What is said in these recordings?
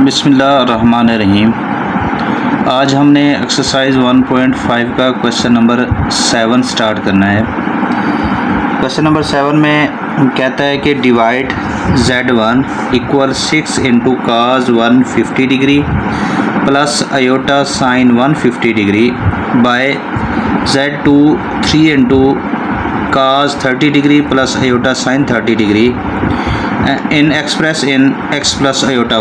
बिस्मिल्लाहिर्रहमानिर्रहीम। आज हमने एक्सरसाइज 1.5 का क्वेश्चन नंबर 7 स्टार्ट करना है। क्वेश्चन नंबर 7 में कहता है कि divide Z1 equal 6 into cos 150 degree plus iota sine 150 degree by Z2 3 into cos 30 degree plus iota sine 30 degree in express in x plus iota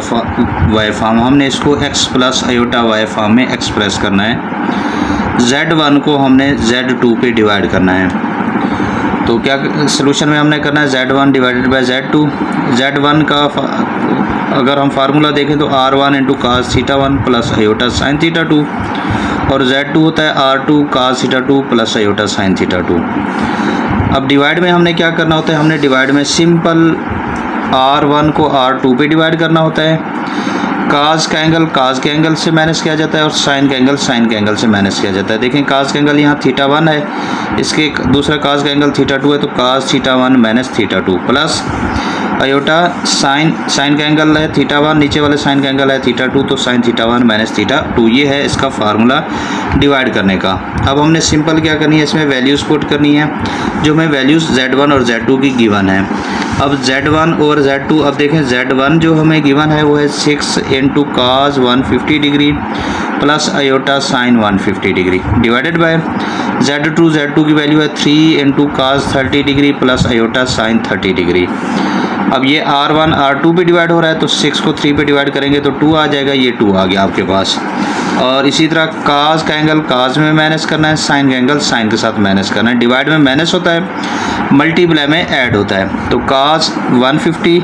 y form. हमने इसको x plus iota y form में express करना है। Z1 को हमने Z2 पे divide करना है। तो क्या सोल्यूशन में हमने करना है Z1 divided bye Z2। Z1 का अगर हम फार्मूला देखें तो R1 इंटू काज theta 1 plus iota sine theta 2 और Z2 होता है R2 काज theta 2 plus iota sine theta 2। अब डिवाइड में हमने क्या करना होता है, हमने डिवाइड में सिंपल R1 को R2 पे डिवाइड करना होता है। काज का एंगल काज के एंगल से माइनस किया जाता है और साइन का एंगल साइन के एंगल से माइनस किया जाता है। देखें काज का एंगल यहाँ थीटा 1 है, इसके दूसरा काज का एंगल थीटा 2 है, तो काज theta 1 minus theta 2 plus iota sign का एंगल है थीटा 1, नीचे वाले साइन का एंगल है थीटा 2, तो साइन थीटा 1 माइनस थीटा 2। ये है इसका फार्मूला डिवाइड करने का। अब हमने सिंपल क्या करनी है, इसमें वैल्यूज़ पुट करनी है जो हमें वैल्यूज़ Z1 और Z2 की गिवन है। अब Z1 और Z2, अब देखें Z1 जो हमें गिवन है वो है 6 into cos 150 degree plus iota sine 150 degree divided by Z2 की वैल्यू है 3 into cos 30 degree plus iota sine 30 degree. अब ये R1 R2 पे डिवाइड हो रहा है तो 6 को 3 पे डिवाइड करेंगे तो 2 आ जाएगा, ये 2 आ गया आपके पास। और इसी तरह काज का एंगल काज में माइनस करना है, साइन का एंगल साइन के साथ माइनस करना है। डिवाइड में माइनस होता है, मल्टीप्लाई में ऐड होता है। तो काज 150,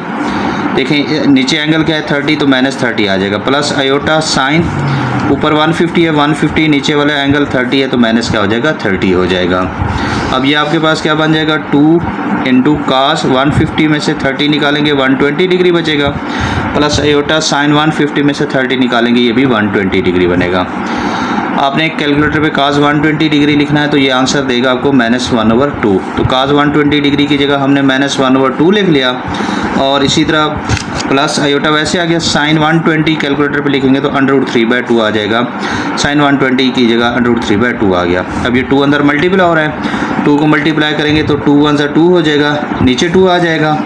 देखें नीचे एंगल क्या है 30, तो माइनस 30 आ जाएगा, प्लस अयोटा साइन ऊपर 150 है 150, नीचे वाला एंगल 30 है तो माइनस क्या हो जाएगा 30 हो जाएगा। अब ये आपके पास क्या बन जाएगा 2 इंटू कास 150 में से 30 निकालेंगे 120 डिग्री बचेगा, प्लस अयोटा साइन 150 में से 30 निकालेंगे, ये भी 120 डिग्री बनेगा। आपने एक कैलकुलेटर पे काज 120 डिग्री लिखना है तो ये आंसर देगा आपको -1/2। तो काज 120 डिग्री की जगह हमने -1/2 लिख लिया। और इसी तरह प्लस अयोटा वैसे आ गया, साइन 120 कैलकुलेटर पे लिखेंगे तो √3/2 आ जाएगा। साइन 120 की जगह √3/2 आ गया। अब ये 2 अंदर मल्टीप्लाई हो रहा है, 2 को मल्टीप्लाई करेंगे तो 2 1 2 हो जाएगा, नीचे 2 आ जाएगा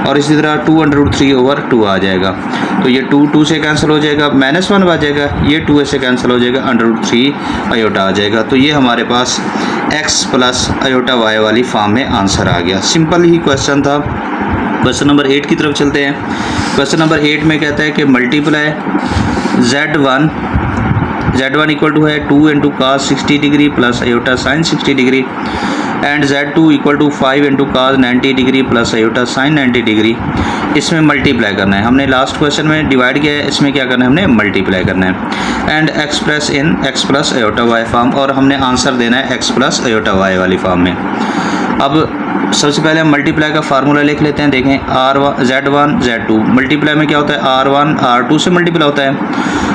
और इसी तरह 2√3/2 आ जाएगा। तो ये 2 से कैंसिल हो जाएगा, -1 आ जाएगा, ये 2 से कैंसिल हो जाएगा, √3 अयोटा आ जाएगा। तो ये हमारे पास x प्लस अयोटा y वाली फॉर्म में आंसर आ गया। सिंपल ही क्वेश्चन था। क्वेश्चन नंबर 8 की तरफ चलते हैं। क्वेश्चन नंबर 8 में कहता है कि मल्टीप्लाई Z1 इक्वल टू है 2 into cos 60 degree plus iota sine 60 degree and Z2 equal to 5 into cos 90 degree plus iota sine 90 degree. इसमें मल्टीप्लाई करना है, हमने लास्ट क्वेश्चन में डिवाइड किया है, इसमें क्या करना है हमने मल्टीप्लाई करना है and express in x plus iota y form, और हमने आंसर देना है x प्लस अयोटा वाई वाली फॉर्म में। अब सबसे पहले हम मल्टीप्लाई का फार्मूला लिख लेते हैं। देखें Z1 Z2 मल्टीप्लाई में क्या होता है R1 R2 से मल्टीप्लाई होता है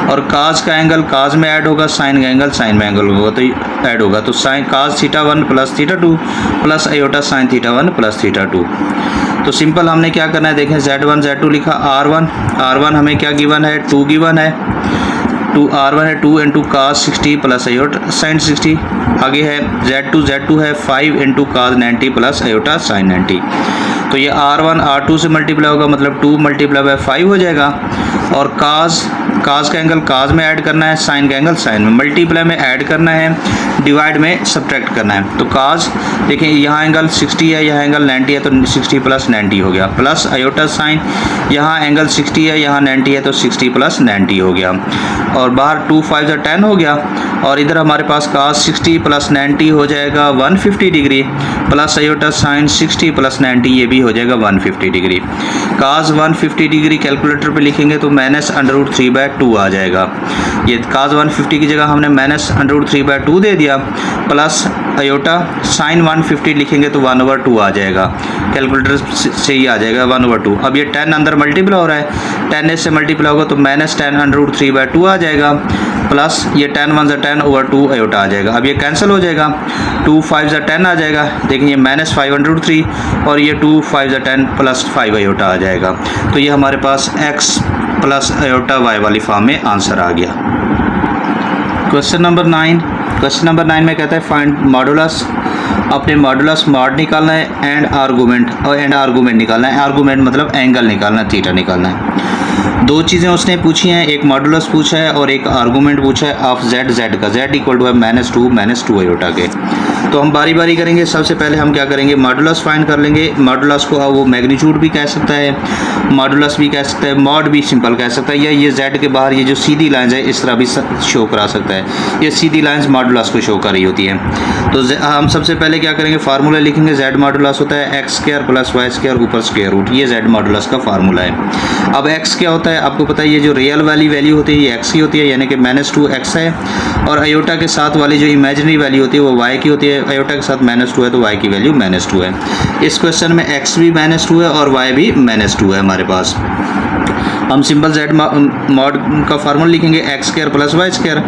और काज का एंगल काज में ऐड होगा, साइन का एंगल साइन में एंगल होगा तो ऐड होगा, तो sine cos theta 1 plus theta 2 plus iota sine theta 1 plus theta 2। तो सिंपल हमने क्या करना है, देखें Z1 Z2 लिखा, R1 हमें क्या गिवन है 2 गिवन है, R1 है 2 into cos 60 plus iota sine 60। आगे है Z2 है 5 into cos 90 plus iota sine 90। तो ये R1 R2 से मल्टीप्लाई होगा, मतलब 2 मल्टीप्लाई बाय 5 हो जाएगा। और काज का एंगल काज में ऐड करना है, साइन का एंगल साइन में, मल्टीप्लाई में ऐड करना है, डिवाइड में सब्ट्रैक्ट करना है। तो काज देखें यहाँ एंगल 60 है, यहाँ एंगल 90 है तो 60 प्लस 90 हो गया, प्लस अयोटा साइन यहाँ एंगल 60 है, यहाँ 90 है तो 60 प्लस 90 हो गया, और बाहर 2 5 10 हो गया, और इधर हमारे पास काज 60 प्लस 90 हो जाएगा 150 degree plus iota sine 60 plus 90, ये भी हो जाएगा 150 डिग्री। काज 150 डिग्री कैलकुलेटर पे लिखेंगे तो -√3/2 2 आ जाएगा। ये cos 150 की जगह हमने -√3/2 दे दिया, प्लस आयोटा sin 150 लिखेंगे तो 1/2 आ जाएगा। कैलकुलेटर से ही आ जाएगा 1/2। अब ये 10 अंदर मल्टीप्लाई हो रहा है, 10 से मल्टीप्लाई होगा तो -10√3/2 आ जाएगा, प्लस ये 10 1 10/2 आयोटा आ जाएगा। अब ये कैंसिल हो जाएगा, 2 5 10 आ जाएगा। देखिए -5/√3 और ये 2 5 10 प्लस 5 आयोटा आ जाएगा। तो ये हमारे पास x प्लस आयोटा y वाली फॉर्म में आंसर आ गया। क्वेश्चन नंबर 9 में कहता है फाइंड मॉडुलस। अपने मॉडुलस मॉड निकालना है एंड आर्गूमेंट निकालना है। आर्गूमेंट मतलब एंगल निकालना है, थीटा निकालना है। दो चीज़ें उसने पूछी हैं, एक मॉडुलस पूछा है और एक आर्गूमेंट पूछा है ऑफ z का। z इक्वल टू है -2 आयोटा के। तो हम बारी बारी करेंगे। सबसे पहले हम क्या करेंगे, मॉडुलस फाइंड कर लेंगे। मॉडुलस को वो मैग्नीट्यूड भी कह सकता है, मॉडुलस भी कह सकता है, मॉड भी सिंपल कह सकता है, या ये z के बाहर ये जो सीधी लाइंस है इस तरह भी शो करा सकता है। ये सीधी लाइंस मॉडुलस को शो कर रही होती है। तो हम सबसे पहले क्या करेंगे, फार्मूला लिखेंगे। z मॉडुलस होता है x² + y² ऊपर स्क्वायर रूट, ये z मॉडुलस का फार्मूला है। अब x क्या होता है आपको पता है, ये जो रियल वाली वैल्यू होती है ये x की होती है, यानी कि -2x है, और आयोटा के साथ वाली जो इमेजिनरी वैल्यू होती है वो y की होती है। आयोटा के साथ -2 है तो y की वैल्यू -2 है। इस क्वेश्चन में x भी -2 है और y भी -2 है हमारे पास। हम सिंपल z मॉड का फार्मूला लिखेंगे x² + y²।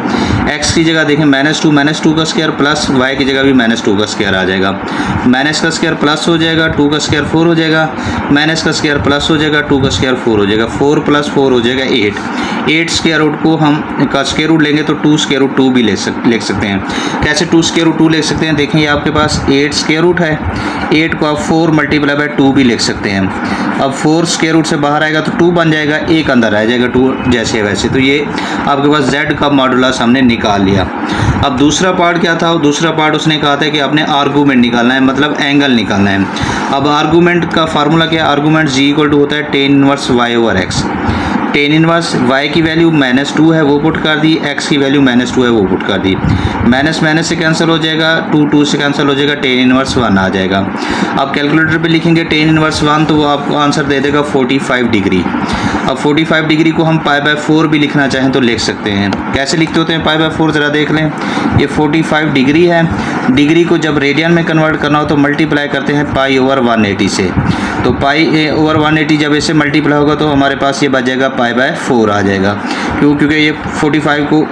x की जगह देखें -2 का स्क्वायर प्लस y की जगह भी -2 का स्क्वायर आ जाएगा। माइनस का स्क्वायर प्लस हो जाएगा, 2 का स्क्वायर 4 हो जाएगा, माइनस का स्क्वायर प्लस हो जाएगा, 2 का स्क्वायर 4 हो जाएगा, 4 + 4 हो जाएगा 8 स्क्वायर रूट को हम का स्क्वायर रूट लेंगे तो 2 स्क्वायर रूट 2 भी लिख सकते हैं। कैसे 2 स्क्वायर रूट 2 लिख सकते हैं, देखें ये आपके पास 8 स्क्वायर रूट है, 8 को आप 4 × 2 भी लिख सकते हैं। अब 4 स्क्वायर रूट से बाहर आएगा तो 2 बन जाएगा, एक अंदर आ जाएगा 2 जैसे वैसे। तो ये आपके पास z का मॉडुलस हमने निकाल लिया। अब दूसरा पार्ट क्या था, दूसरा पार्ट उसने कहा था कि आपने आर्गूमेंट निकालना है, मतलब एंगल निकालना है। अब आर्गूमेंट का फार्मूला क्या है, आर्गूमेंट g = होता है tan 1 y/x। tan 1 y की वैल्यू -2 है वो पुट कर दी, x की वैल्यू -2 है वो पुट कर दी। माइनस से कैंसिल हो जाएगा, 2 से कैंसिल हो जाएगा, tan 1 1 आ जाएगा। अब कैलकुलेटर पे लिखेंगे tan 1 1 तो वो आपको आंसर दे देगा 45 डिग्री। अब 45 डिग्री को हम π/4 भी लिखना चाहें तो लिख सकते हैं। कैसे लिखते होते हैं π/4 ज़रा देख लें। ये 45 डिग्री है, डिग्री को जब रेडियन में कन्वर्ट करना हो तो मल्टीप्लाई करते हैं π/180 से। तो π/180 जब इससे मल्टीप्लाई होगा तो हमारे पास ये बच जाएगा π/4 आ जाएगा। क्योंकि ये 45 को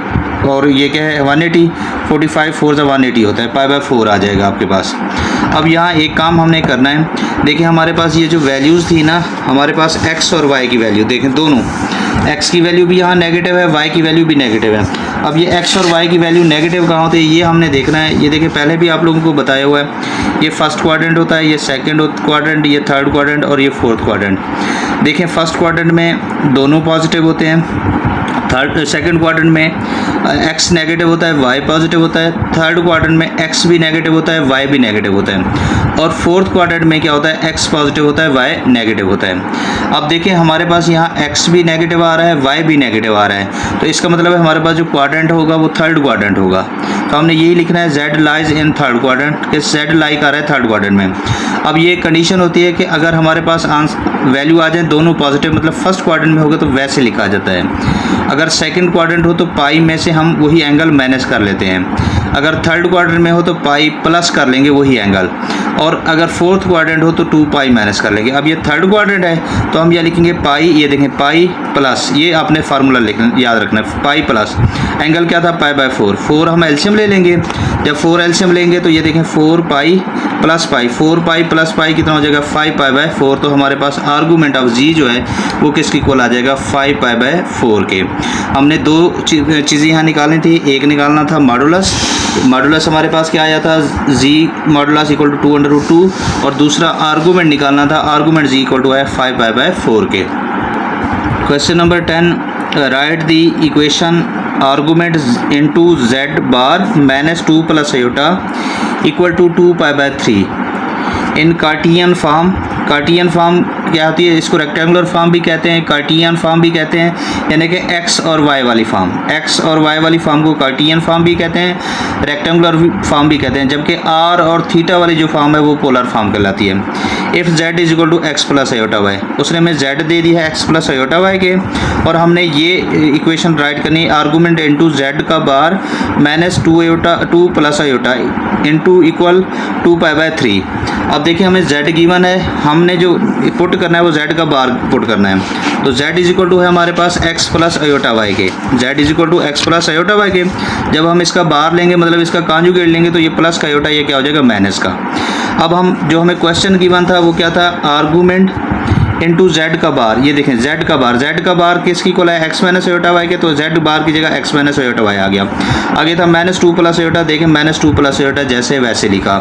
और ये क्या है 180, 45 4 × 180 होता है, π/4 आ जाएगा आपके पास। अब यहाँ एक काम हमने करना है, देखिए हमारे पास ये जो वैल्यूज़ थी ना, हमारे पास x और y की वैल्यू देखें, दोनों x की वैल्यू भी यहाँ नेगेटिव है, y की वैल्यू भी नेगेटिव है। अब ये x और y की वैल्यू नेगेटिव कहाँ होती है ये हमने देखना है। ये देखिए पहले भी आप लोगों को बताया हुआ है, ये फर्स्ट क्वाड्रेंट होता है, ये सेकंड क्वाड्रेंट, ये थर्ड क्वाड्रेंट और ये फोर्थ क्वाड्रेंट। देखें फर्स्ट क्वाड्रेंट में दोनों पॉजिटिव होते हैं, सेकंड क्वाड्रेंट में x नेगेटिव होता है, y पॉजिटिव होता है, थर्ड क्वाड्रेंट में x भी नेगेटिव होता है, y भी नेगेटिव होता है, और फोर्थ क्वाड्रेंट में क्या होता है, x पॉजिटिव होता है, y नेगेटिव होता है। अब देखिए हमारे पास यहाँ x भी नेगेटिव आ रहा है, y भी नेगेटिव आ रहा है, तो इसका मतलब है हमारे पास जो क्वाड्रेंट होगा वो थर्ड क्वाड्रेंट होगा। तो हमने यही लिखना है z lies in third quadrant, कि z लाई कर रहा है थर्ड क्वाड्रेंट में। अब ये कंडीशन होती है कि अगर हमारे पास वैल्यू आ जाए दोनों पॉजिटिव, मतलब फर्स्ट क्वाड्रेंट में होगा तो वैसे लिखा जाता है। अगर सेकंड क्वाड्रेंट हो तो पाई में से हम वही एंगल माइनस कर लेते हैं, अगर थर्ड क्वाड्रेंट में हो तो पाई प्लस कर लेंगे वही एंगल, और अगर फोर्थ क्वाड्रेंट हो तो 2 पाई माइनस कर लेंगे। अब ये थर्ड क्वाड्रेंट है तो हम यह लिखेंगे पाई, ये देखें पाई प्लस, ये आपने फार्मूला याद रखना है, पाई प्लस एंगल क्या था π/4, 4 हम एलसीएम ले लेंगे। जब 4 एलसीएम लेंगे तो ये देखें 4 pi plus pi, 4 pi plus pi कितना हो जाएगा 5 π/4। तो हमारे पास आर्गूमेंट ऑफ जी जो है वो किसकी इक्वल आ जाएगा 5 π/4 के। हमने दो चीज़ें यहाँ निकालनी थी, एक निकालना था मॉडुलस, मॉडुलस हमारे पास क्या आया था जी मॉडुलस = 2√2, और दूसरा आर्गूमेंट निकालना था, आर्गूमेंट जी = 5 π/4 के। Question number 10, write the equation argument into z bar -2 + iota = 2 π/3 in cartesian form. Cartesian form क्या होती है, इसको रेक्टेंगुलर फॉर्म भी कहते हैं, कार्टियन फॉर्म भी कहते हैं, यानी कि x और y वाली फॉर्म, x और y वाली फॉर्म को कार्टियन फॉर्म भी कहते हैं, रेक्टेंगुलर फॉर्म भी कहते हैं, जबकि r और थीटा वाली जो फॉर्म है वो पोलर फॉर्म कहलाती है। If z = x + iota y, उसने हमें z दे दी है x + आयोटा y के, और हमने ये इक्वेशन राइट करनी है, आर्गूमेंट इंटू जेड का bar minus 2 iota 2 plus iota into equal 2π/3। अब देखिए हमें z गिवन है, हमने जो पुट करना है वो z का बार पुट करना है। तो z इज इक्वल टू है हमारे पास x प्लस आयोटा y के, z is equal to x plus iota y के। जब हम इसका बार लेंगे मतलब इसका कॉन्जुगेट लेंगे तो ये प्लस का आयोटा ये क्या हो जाएगा माइनस का। अब हम जो हमें क्वेश्चन गिवन था वो क्या था, आर्गूमेंट इंटू जेड का बार। ये देखें जेड का बार किसकी इक्वल है x माइनस आयोटा y के, तो जेड बार की जगह x माइनस आयोटा y आ गया। आगे था माइनस 2 प्लस आयोटा, देखें माइनस 2 प्लस आयोटा जैसे वैसे लिखा,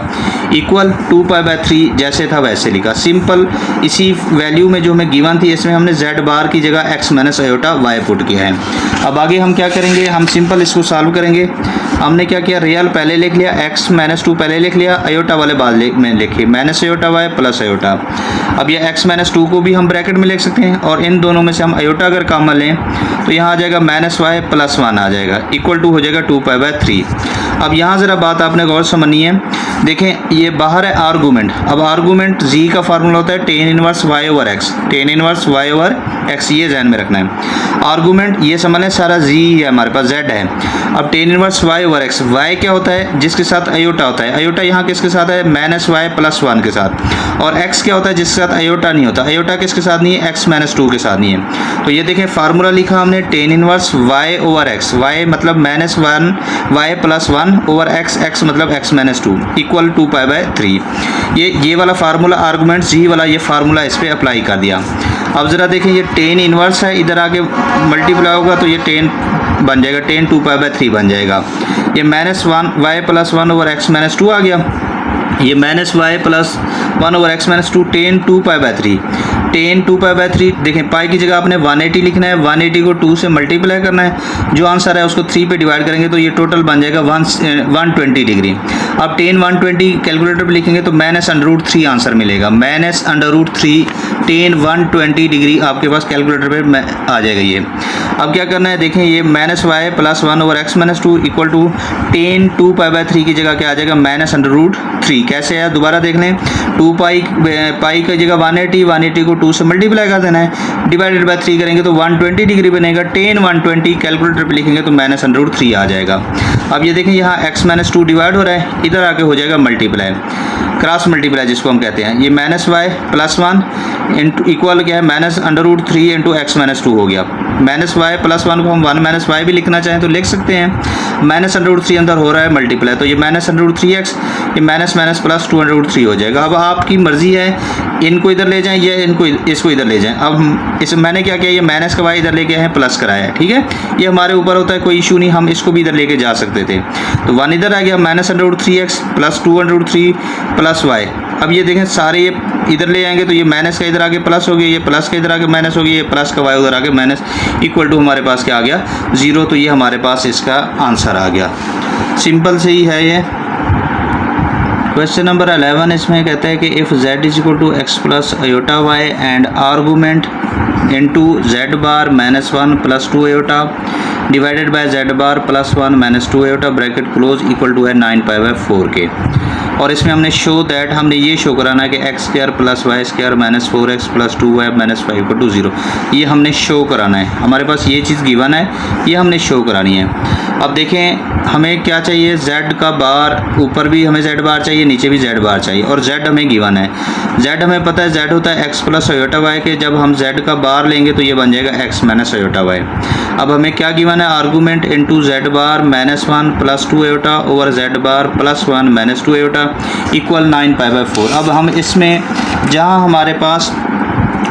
इक्वल 2π/3 जैसे था वैसे लिखा। सिंपल इसी वैल्यू में जो हमें गिवन थी इसमें हमने जेड बार की जगह x minus iota y put किया है। अब आगे हम क्या करेंगे, हम सिंपल इसको सॉल्व करेंगे। हमने क्या किया, रियल पहले लिख लिया, x माइनस 2 पहले लिख लिया, आयोटा वाले बाद में लिखिए minus iota y plus iota. अब ये x माइनस 2 को भी हम ब्रैकेट में लिख सकते हैं और इन दोनों में से हम आयोटा अगर कॉमन लें तो यहाँ आ जाएगा माइनस y प्लस 1 आ जाएगा, इक्वल टू हो जाएगा 2π/3। अब यहाँ ज़रा बात आपने गौर समझनी है, देखें ये बाहर है आर्गूमेंट। अब आर्गूमेंट जी का फार्मूला होता है tan inverse y over x, tan inverse y over x, ये ध्यान में रखना है। आर्गूमेंट ये समझ लें सारा जी है हमारे पास, z है। अब ten inverse y over x, y क्या होता है जिसके साथ आयोटा होता है, आयोटा यहाँ किसके साथ है माइनस y प्लस 1 के साथ, और x क्या होता है जिसके साथ आयोटा नहीं होता, आयोटा किसके साथ नहीं है x माइनस 2 के साथ नहीं है। तो ये देखें फार्मूला लिखा हमने ten inverse y over x, y मतलब minus 1 y plus 1 over x, x मतलब x माइनस 2 इक्वल 2π/3। ये वाला फार्मूला आर्गूमेंट जी वाला ये फार्मूला इस पर अप्लाई कर दिया। अब ज़रा देखें ये टेन इनवर्स है, इधर आके मल्टीप्लाई होगा तो ये टेन बन जाएगा, टेन 2π/3 बन जाएगा। ये minus 1 y plus 1 over x minus 2 आ गया, ये minus y plus 1 over x minus 2 tan 2π/3, tan 2π/3। देखें पाई की जगह आपने 180 लिखना है, 180 को 2 से मल्टीप्लाई करना है, जो आंसर है उसको 3 पे डिवाइड करेंगे तो ये टोटल बन जाएगा 120 डिग्री। अब टेन 120 कैलकुलेटर पे लिखेंगे तो -√3 आंसर मिलेगा, -√3 टेन 120 डिग्री आपके पास कैलकुलेटर पे आ जाएगा ये। अब क्या करना है, देखें ये minus y plus 1 over x minus 2 equal to tan 2π/3 की जगह क्या आ जाएगा -√3। कैसे है दोबारा देख लें, 2 पाई की जगह 180 को 2 से मल्टीप्लाई कर देना है, डिवाइडेड बाय 3 करेंगे तो 120 डिग्री बनेगा, टेन 120 कैलकुलेटर पे लिखेंगे तो -√3 आ जाएगा। अब ये देखें यहाँ x माइनस 2 डिवाइड हो रहा है, इधर आके हो जाएगा मल्टीप्लाई, क्रॉस मल्टीप्लाई जिसको हम कहते हैं। ये माइनस y प्लस 1 इक्वल क्या है -√3 इंटू x माइनस 2 हो गया। माइनस y प्लस 1 को हम 1 माइनस y भी लिखना चाहें तो लिख सकते हैं, -√3 अंदर हो रहा है मल्टीप्लाई, तो ये -√3x, ये माइनस माइनस प्लस 2√3 हो जाएगा। अब आपकी मर्जी है इनको इधर ले जाएं या इसको इधर ले जाएं। अब इस मैंने क्या किया, ये माइनस का y इधर लेके हैं, प्लस कराया है, ठीक है, ये हमारे ऊपर होता है, कोई इशू नहीं, हम इसको भी इधर लेके जा सकते थे। तो 1 इधर आ गया, -√3x प्लस 2√3 प्लस y। अब ये देखें सारे ये इधर ले आएंगे तो ये माइनस का इधर आगे प्लस हो गया, ये प्लस का इधर आगे माइनस हो गया, ये प्लस का y उधर आगे माइनस, इक्वल टू हमारे पास क्या आ गया 0। तो ये हमारे पास इसका आंसर आ गया, सिंपल से ही है ये। क्वेश्चन नंबर 11 इसमें कहता है कि if z is equal to x plus iota y and argument into z bar -1 plus 2 iota divided by z bar plus 1 minus 2 iota bracket close equal to है 9π/4 के। और इसमें हमने शो दैट, हमने ये शो कराना है कि x² plus y² minus 4x plus 2y minus 5 equal to 0, ये हमने शो कराना है। हमारे पास ये चीज़ गिवन है, ये हमने शो करानी है। अब देखें हमें क्या चाहिए, z का बार, ऊपर भी हमें z बार चाहिए, नीचे भी z बार चाहिए, और z हमें गिवन है। z हमें पता है z होता है x प्लस आयोटा y के, जब हम z का बार लेंगे तो ये बन जाएगा x माइनस आयोटा y। अब हमें क्या गिवन है, argument into z bar -1 plus 2 iota over z bar plus 1 minus 2 iota equal 9π/4। अब हम इसमें जहाँ हमारे पास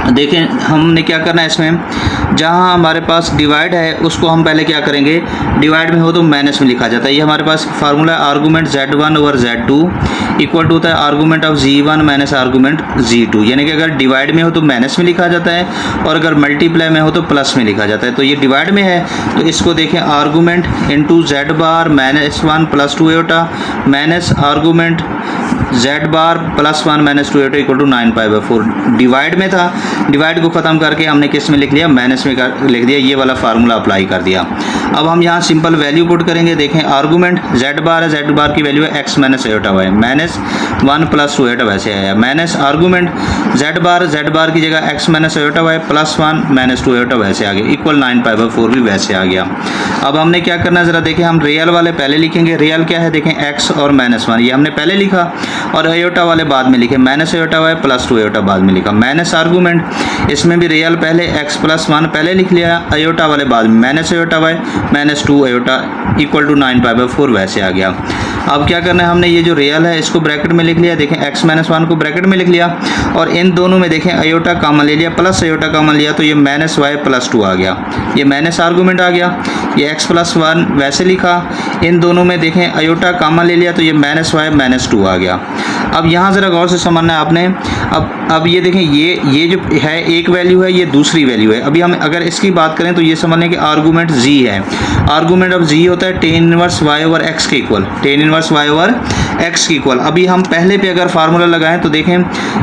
देखें हमने क्या करना है, इसमें जहाँ हमारे पास डिवाइड है उसको हम पहले क्या करेंगे, डिवाइड में हो तो माइनस में लिखा जाता है। ये हमारे पास फार्मूला है, argument z1 over z2 equal to होता है argument of z1 minus argument z2, यानी कि अगर डिवाइड में हो तो माइनस में लिखा जाता है और अगर मल्टीप्लाई में हो तो प्लस में लिखा जाता है। तो ये डिवाइड में है तो इसको देखें, argument into z bar -1 plus 2 iota minus argument z bar plus 1 minus 2 iota equal to 9π/4 divide में था, डिवाइड को ख़त्म करके हमने किस में लिख लिया, माइनस में लिख दिया, ये वाला फार्मूला अप्लाई कर दिया। अब हम यहाँ सिंपल वैल्यू पुट करेंगे। देखें आर्गूमेंट जेड बार है, जेड बार की वैल्यू है x minus iota y, minus 1 plus 2 एटा वैसे आया, माइनस आर्गूमेंट जेड बार की जगह x minus iota y plus 1 minus 2 एटा वैसे आ गया, इक्वल 9π/4 भी वैसे आ गया। अब हमने क्या करना है ज़रा देखें, हम रियल वाले पहले लिखेंगे। रियल क्या है देखें, x और माइनस 1 ये हमने पहले लिखा और एटा वाले बाद में लिखे, माइनस एटा वाई प्लस 2 एटा बाद में लिखा। माइनस आर्गूमेंट इसमें भी रियल पहले x प्लस 1 पहले लिख लिया, एटा वाले बाद में minus iota y minus 2 iota equal to 9π/4 वैसे आ गया। अब क्या करना है, हमने ये जो रियल है इसको ब्रैकेट में लिख लिया। देखें x माइनस 1 को ब्रैकेट में लिख लिया और इन दोनों में देखें एटा कॉमन ले लिया, प्लस एटा कॉमन लिया तो ये माइनस वाई प्लस 2 आ गया, ये माइनस आर्गूमेंट आ गया। ये x प्लस 1 वैसे लिखा, इन दोनों में देखें एटा कॉमन ले लिया तो ये माइनस वाई माइनस 2 आ गया। अब यहाँ ज़रा गौर से समझना है आपने। अब ये देखें, ये जो है एक वैल्यू है, ये दूसरी वैल्यू है। अभी हम अगर इसकी बात करें तो ये समझने कि आर्गूमेंट z है। आर्गूमेंट अब z होता है tan inverse y over x के equal, tan inverse y over x के इक्वल। अभी हम पहले पे अगर फार्मूला लगाएं तो देखें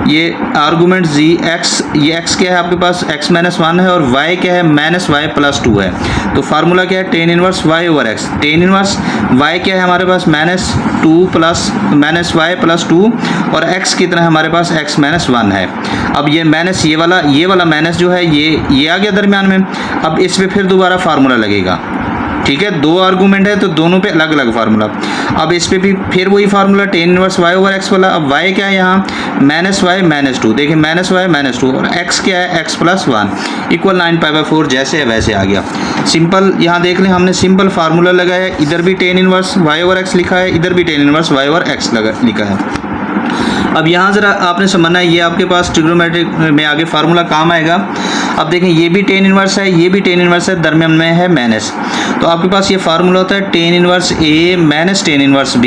ये आर्गूमेंट z x, ये x क्या है आपके पास, x माइनस 1 है और y क्या है, माइनस वाई प्लस 2 है। तो फार्मूला क्या है, tan inverse y over x, tan inverse y क्या है हमारे पास, minus 2 plus minus y plus 2 और x कितना है हमारे पास, x माइनस 1 है। अब ये माइनस ये वाला माइनस जो है ये आ गया दरमियान में। अब इस पे फिर दोबारा फार्मूला लगेगा, ठीक है, दो आर्गूमेंट है तो दोनों पे अलग अलग फार्मूला। अब इस पे भी फिर वही formula tan inverse y over x वाला। अब y क्या है यहाँ, माइनस वाई माइनस 2, देखिए माइनस वाई माइनस 2 और x क्या है, x प्लस 1 इक्वल 9π/4 जैसे है वैसे आ गया। सिंपल यहाँ देख लें, हमने सिंपल फार्मूला लगाया, इधर भी ten inverse y over x लिखा है, इधर भी ten inverse y over x लिखा है। अब यहाँ ज़रा आपने समझना है, ये आपके पास ट्रिग्नोमेट्रिक में आगे फार्मूला काम आएगा। अब देखें ये भी टेन इनवर्स है, ये भी टेन इनवर्स है, दरमियान में है माइनस, तो आपके पास ये फार्मूला होता है tan inverse a minus tan inverse b,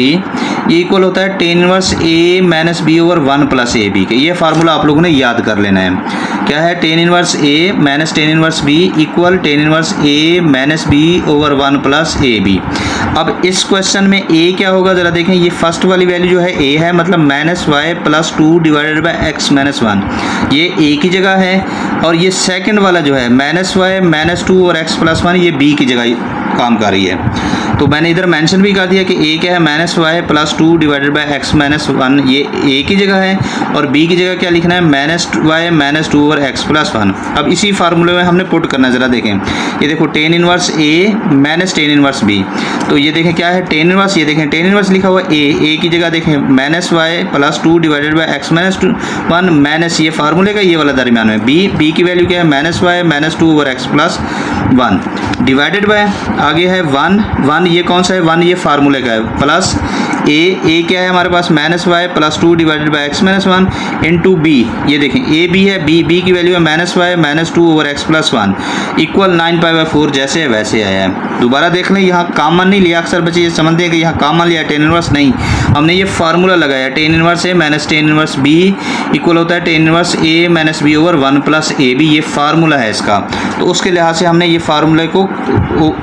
ये इक्वल होता है tan inverse a minus b over 1 plus A B के। ये फार्मूला आप लोगों ने याद कर लेना है। क्या है, tan inverse a minus tan inverse b equal tan inverse a minus b over 1 plus A B. अब इस क्वेश्चन में a क्या होगा ज़रा देखें, ये फर्स्ट वाली वैल्यू जो है a है, मतलब minus y plus 2 divided by x minus 1, ये a की जगह है। और ये सेकंड वाला जो है माइनस वाई माइनस 2 और x प्लस 1, ये b की जगह काम कर रही है। तो मैंने इधर मेंशन भी कर दिया कि a क्या है, minus y plus 2 divided by x minus 1, ये a की जगह है और b की जगह क्या लिखना है, माइनस वाई माइनस 2 और x प्लस 1। अब इसी फार्मूले में हमने पुट करना है, ज़रा देखें, ये देखो ten inverse a minus tan inverse b, तो ये देखें क्या है टेन इनवर्स, ये देखें टेन इनवर्स लिखा हुआ a की जगह देखें minus y plus 2 divided by x minus 1 minus ये फार्मूले का ये वाला दरमियान में b की वैल्यू क्या है, minus y minus 2 over x plus 1 divided by आगे है 1 ये कौन सा है, 1 ये फार्मूले का है, प्लस a क्या है हमारे पास, minus y plus 2 divided by x minus 1 into b, ये देखें a b है, b की वैल्यू है minus y minus 2 over x plus 1 equal 9π/4 जैसे है वैसे आया है। दोबारा देख लें, यहाँ कॉमन नहीं लिया, अक्सर बच्चे ये समझते हैं कि यहाँ कॉमन लिया टेन इनवर्स, नहीं, हमने ये फार्मूला लगाया tan inverse a minus tan inverse b equal होता है tan inverse a minus b over 1 plus A B, ये फार्मूला है इसका, तो उसके लिहाज से हमने ये फार्मूले को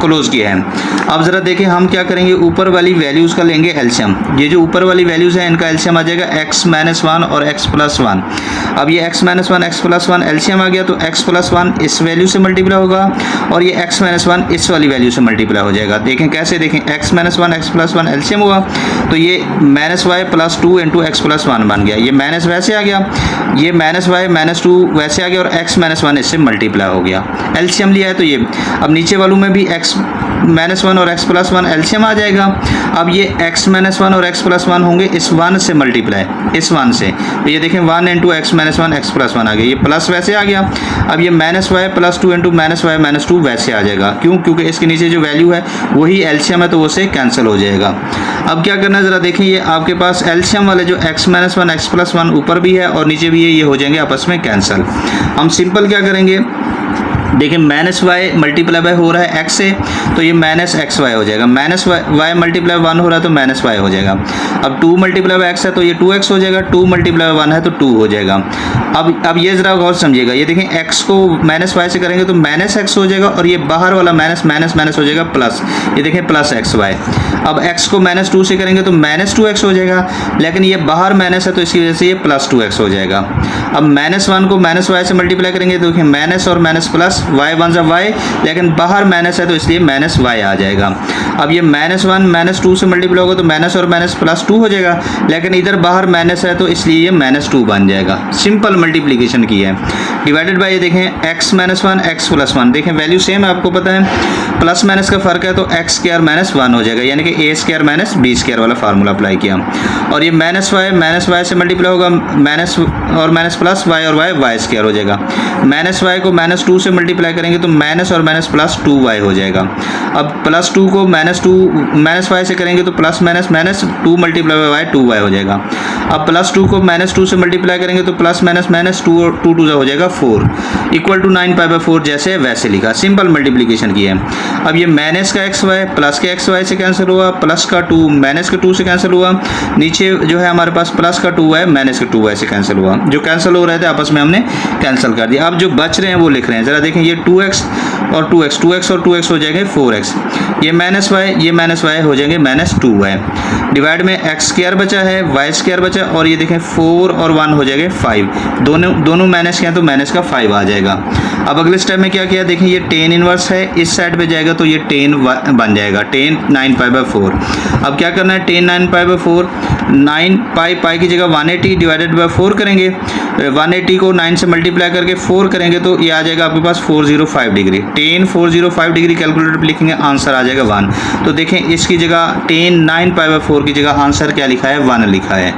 क्लोज किया है। अब ज़रा देखें हम क्या करेंगे, ऊपर वाली वैल्यूज़ का लेंगे एलसीएम। ये जो ऊपर वाली वैल्यूज़ हैं इनका एलसीएम आ जाएगा x माइनस 1 और x प्लस 1। अब ये x minus 1 x plus 1 LCM आ गया तो x प्लस 1 इस वैल्यू से मल्टीप्लाई होगा और ये x माइनस 1 इस वाली वैल्यू से मल्टीप्लाई हो जाएगा। देखें कैसे, देखें x minus 1 x plus 1 LCM हुआ तो ये minus y plus 2 into x plus 1 बन गया, ये माइनस वैसे आ गया, ये माइनस वाई माइनस 2 वैसे आ गया और x माइनस 1 इससे मल्टीप्लाई हो गया। एलसीएम लिया है तो ये अब नीचे वालों में भी x माइनस 1 और x प्लस 1 एलसीएम आ जाएगा। अब ये x माइनस 1 और x प्लस 1 होंगे इस 1 से मल्टीप्लाई, इस 1 से, तो ये देखें 1 into x minus 1 x plus 1 आ गया, ये प्लस वैसे आ गया। अब ये minus y plus 2 into minus y minus 2 वैसे आ जाएगा, क्यों, क्योंकि इसके नीचे जो वैल्यू है वही एलसीएम है तो वो से कैंसिल हो जाएगा। अब क्या करना है ज़रा देखें, ये आपके पास एलसीएम वाले जो x माइनस 1 एक्स प्लस 1 ऊपर भी है और नीचे भी है, ये हो जाएंगे आपस में कैंसिल। हम सिंपल क्या करेंगे, देखिए माइनस वाई मल्टीप्लाई बाय हो रहा है एक्स से, तो ये माइनस एक्स वाई हो जाएगा। माइनस वाई मल्टीप्लाई 1 हो रहा है तो माइनस वाई हो जाएगा। अब 2 मल्टीप्लाई बाय एक्स है तो ये 2x हो जाएगा, 2 मल्टीप्लाई बाय 1 है तो 2 हो जाएगा। अब ये ज़रा गौर समझिएगा, ये देखें x को माइनस वाई से करेंगे तो माइनस एक्स हो जाएगा, और ये बाहर वाला माइनस माइनस माइनस हो जाएगा प्लस, ये देखें प्लस एक्स वाई। अब x को माइनस 2 से करेंगे तो माइनस 2x हो जाएगा, लेकिन ये बाहर माइनस है तो इसकी वजह से ये प्लस 2x हो जाएगा। अब माइनस 1 को माइनस वाई से मल्टीप्लाई करेंगे तो देखिए माइनस और माइनस प्लस, वाई 1 ज़ा वाई, लेकिन बाहर माइनस है तो इसलिए माइनस वाई आ जाएगा। अब ये माइनस 1 माइनस 2 से मल्टीप्लाई होगा तो माइनस और माइनस प्लस 2 हो जाएगा, लेकिन इधर बाहर माइनस है तो इसलिए ये माइनस 2 बन जाएगा। सिंपल मल्टीप्लिकेशन की है। डिवाइडेड बाय ये देखें x माइनस 1 x प्लस 1, देखें वैल्यू सेम है, आपको पता है प्लस माइनस का फर्क है तो एक्स स्क्वायर माइनस 1 हो जाएगा, यानी कि ए स्क्वायर माइनस बी स्क्वायर वाला फार्मूला अप्लाई किया। और ये माइनस वाई से मल्टीप्लाई होगा, माइनस और माइनस प्लस वाई और वाई स्क्वायर हो जाएगा। माइनस वाई को माइनस 2 से मल्टीप्लाई करेंगे तो माइनस और माइनस प्लस 2y हो जाएगा। अब प्लस 2 को माइनस वाई से करेंगे तो plus minus minus 2 multiply by y 2y हो जाएगा। अब प्लस 2 को माइनस 2 से मल्टीप्लाई करेंगे तो प्लस माइनस माइनस 2 और 2 2 हो जाएगा 4, इक्वल टू 9 पाई बाय 4, जैसे वैसे लिखा, सिंपल मल्टीप्लिकेशन की है। अब ये माइनस का एक्स वाई प्लस के एक्स वाई से कैंसिल हुआ, प्लस का 2 माइनस के 2 से कैंसिल हुआ, नीचे जो है हमारे पास प्लस का 2 है माइनस के 2 से कैंसिल हुआ, जो कैंसिल हो रहे थे आपस में हमने कैंसिल कर दिया। अब जो बच रहे हैं वो लिख रहे हैं, ज़रा देखें ये 2x और 2x हो जाएंगे 4x, ये माइनस वाई हो जाएंगे माइनस 2y। डिवाइड में एक्स स्क्वायर बचा है, वाई स्क्वायर बचा, और ये देखें 4 और 1 हो जाएंगे 5, दोनों माइनस के हैं तो माइनस का 5 आ जाएगा। अब अगले स्टेप में क्या किया, देखें ये टेन इनवर्स है, इस साइड पे जाएगा तो ये टेन बन जाएगा, टेन 9 पाई बाय 4। अब क्या करना है, टेन 9 पाई बाय 4, 9 पाई की जगह 180 डिवाइडेड बाय 4 करेंगे, 180 को 9 से मल्टीप्लाई करके 4 करेंगे तो ये आ जाएगा आपके पास 405 डिग्री। टेन 405 डिग्री कैलकुलेटर पर लिखेंगे, आंसर आ जाएगा 1। तो देखें इसकी जगह टेन 9 पाई बाय 4 की जगह आंसर क्या लिखा है, 1 लिखा है।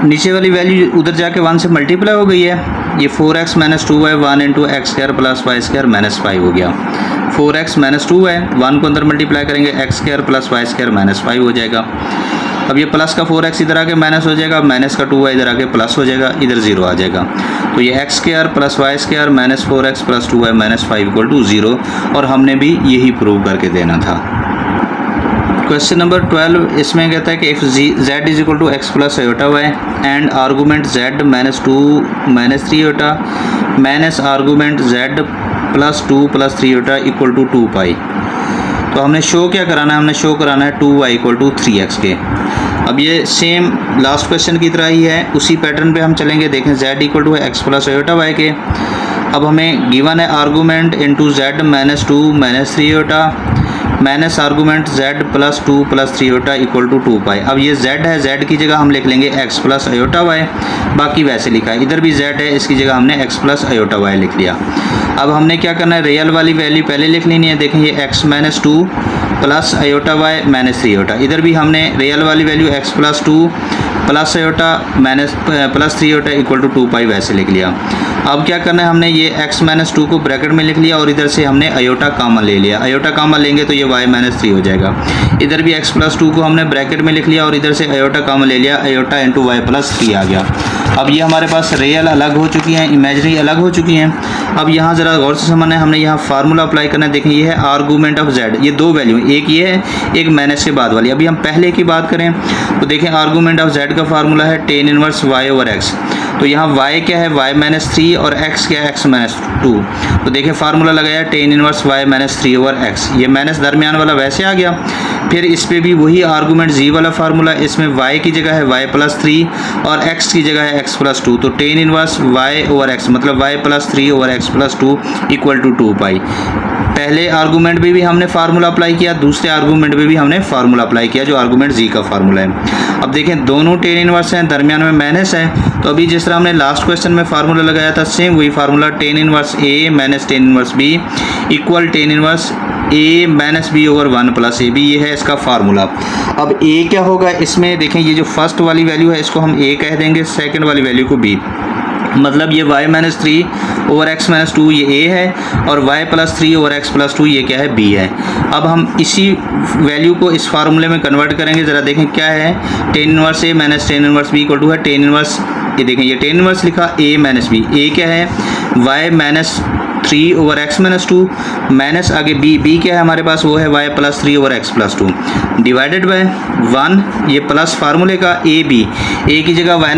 नीचे वाली वैल्यू उधर जाके 1 से मल्टीप्लाई हो गई है, ये 4x minus 2y 1 into x square plus y square minus 5 हो गया। 4x माइनस 2 है, 1 को अंदर मल्टीप्लाई करेंगे x square plus y square minus 5 हो जाएगा। अब ये प्लस का 4x इधर आके माइनस हो जाएगा, माइनस का 2y इधर आके प्लस हो जाएगा, इधर 0 आ जाएगा। तो ये x square plus y square minus 4x plus 2y minus 5 equal to 0, और हमने भी यही प्रूव करके देना था। क्वेश्चन नंबर 12, इसमें कहता है कि if z is equal to x plus iota y and argument z minus 2 minus 3 iota minus argument z plus 2 plus 3 iota equal to 2 pi. तो हमने शो क्या कराना है, हमने शो कराना है 2y इक्वल टू 3x के। अब ये सेम लास्ट क्वेश्चन की तरह ही है, उसी पैटर्न पे हम चलेंगे। देखें z इक्वल टू है एक्स प्लस आयोटा वाई के। अब हमें गिवन है argument into z minus 2 minus 3 iota minus argument z plus 2 plus 3 iota equal to 2 pi. अब ये z है, z की जगह हम लिख लेंगे x प्लस आयोटा वाई, बाकी वैसे लिखा है। इधर भी z है, इसकी जगह हमने x प्लस आयोटा वाई लिख लिया। अब हमने क्या करना है, रियल वाली वैल्यू पहले लिख लेनी है। देखें ये x minus 2 plus iota y minus 3 iota, इधर भी हमने रियल वाली value x plus 2 plus iota minus plus 3 iota equal to 2 pi वैसे लिख लिया। अब क्या करना है, हमने ये x माइनस 2 को ब्रैकेट में लिख लिया और इधर से हमने आयोटा कामा ले लिया। आयोटा कामा लेंगे तो ये y माइनस 3 हो जाएगा। इधर भी x प्लस 2 को हमने ब्रैकेट में लिख लिया और इधर से आयोटा कामा ले लिया, आयोटा इंटू वाई प्लस 3 आ गया। अब ये हमारे पास रियल अलग हो चुकी हैं, इमेजरी अलग हो चुकी हैं। अब यहाँ ज़रा गौर से समझना है, हमने यहाँ फार्मूला अप्लाई करना है। देखें ये है आर्गूमेंट ऑफ z, ये दो वैल्यू, एक ये है एक माइनस के बाद वाली। अभी हम पहले की बात करें तो देखें आर्गूमेंट ऑफ z का फार्मूला है tan inverse y over x। तो यहाँ y क्या है, y माइनस 3 और x क्या है, x माइनस 2। तो देखें फार्मूला लगाया tan inverse y minus 3 over x, ये माइनस दरमियान वाला वैसे आ गया। फिर इस पर भी वही आर्गूमेंट z वाला फार्मूला, इसमें y की जगह है y प्लस 3 और x की जगह है x प्लस 2। तो tan inverse y over x मतलब y plus 3 over x plus 2 equal to 2 pi. पहले आर्गूमेंट में भी हमने फार्मूला अप्लाई किया, दूसरे आर्गूमेंट में भी हमने फार्मूला अप्लाई किया जो आर्गूमेंट जी का फार्मूला है। अब देखें दोनों टेन इनवर्स हैं, दरमियान में माइनस है। तो अभी जिस तरह हमने लास्ट क्वेश्चन में फार्मूला लगाया था, सेम वही formula tan inverse A minus tan inverse B equal tan inverse A minus B over 1 plus A B, ये है इसका फार्मूला। अब ए क्या होगा इसमें, देखें ये जो फर्स्ट वाली वैल्यू है इसको हम ए कह देंगे, सेकेंड वाली वैल्यू को बी। मतलब ये y minus 3 over x minus 2 ये a है और y plus 3 over x plus 2 ये क्या है, b है। अब हम इसी वैल्यू को इस फार्मूले में कन्वर्ट करेंगे। ज़रा देखें क्या है, tan inverse a minus tan inverse b equal to है टेन इनवर्स, ये देखें ये टेन इनवर्स लिखा a माइनस b। a क्या है, y माइनस 3/x-2 माइनस आगे बी क्या है हमारे पास, वो है y + 3/x+2 डिवाइडेड बाय 1, ये प्लस फार्मूले का ए की जगह y -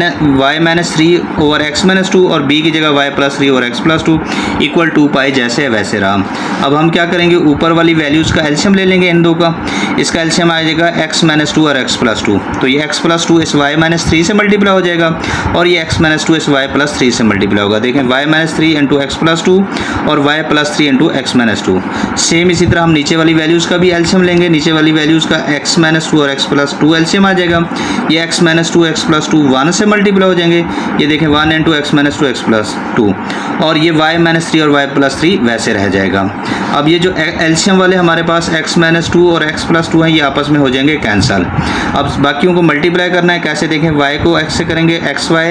3/x-2 और b की जगह y + 3/x+2 इक्वल 2 पाई जैसे है वैसे रहा। अब हम क्या करेंगे, ऊपर वाली वैल्यूज़ का एलसीएम ले लेंगे इन दो का। इसका एलसीएम आ जाएगा x - 2 और x+2, तो ये x+2 इस y - 3 से मल्टीप्लाई हो जाएगा और ये x - 2 इस y + 3 से मल्टीप्लाई होगा। देखें y - 3 × x+2 और y + 3 × x - 2। सेम इसी तरह हम नीचे वाली वैल्यूज़ का भी एलसीएम लेंगे। नीचे वाली वैल्यूज़ का x - 2 और x+2 एलसीएम आ जाएगा। ये x - 2 x+2 1 से मल्टीप्लाई हो जाएंगे। ये देखें 1 × x - 2 x+2 और ये y - 3 और y + 3 वैसे रह जाएगा। अब ये जो एलसीएम वाले हमारे पास x - 2 और x+2 हैं, ये आपस में हो जाएंगे कैंसल। अब बाकियों को मल्टीप्लाई करना है, कैसे देखें, y को x से करेंगे xy,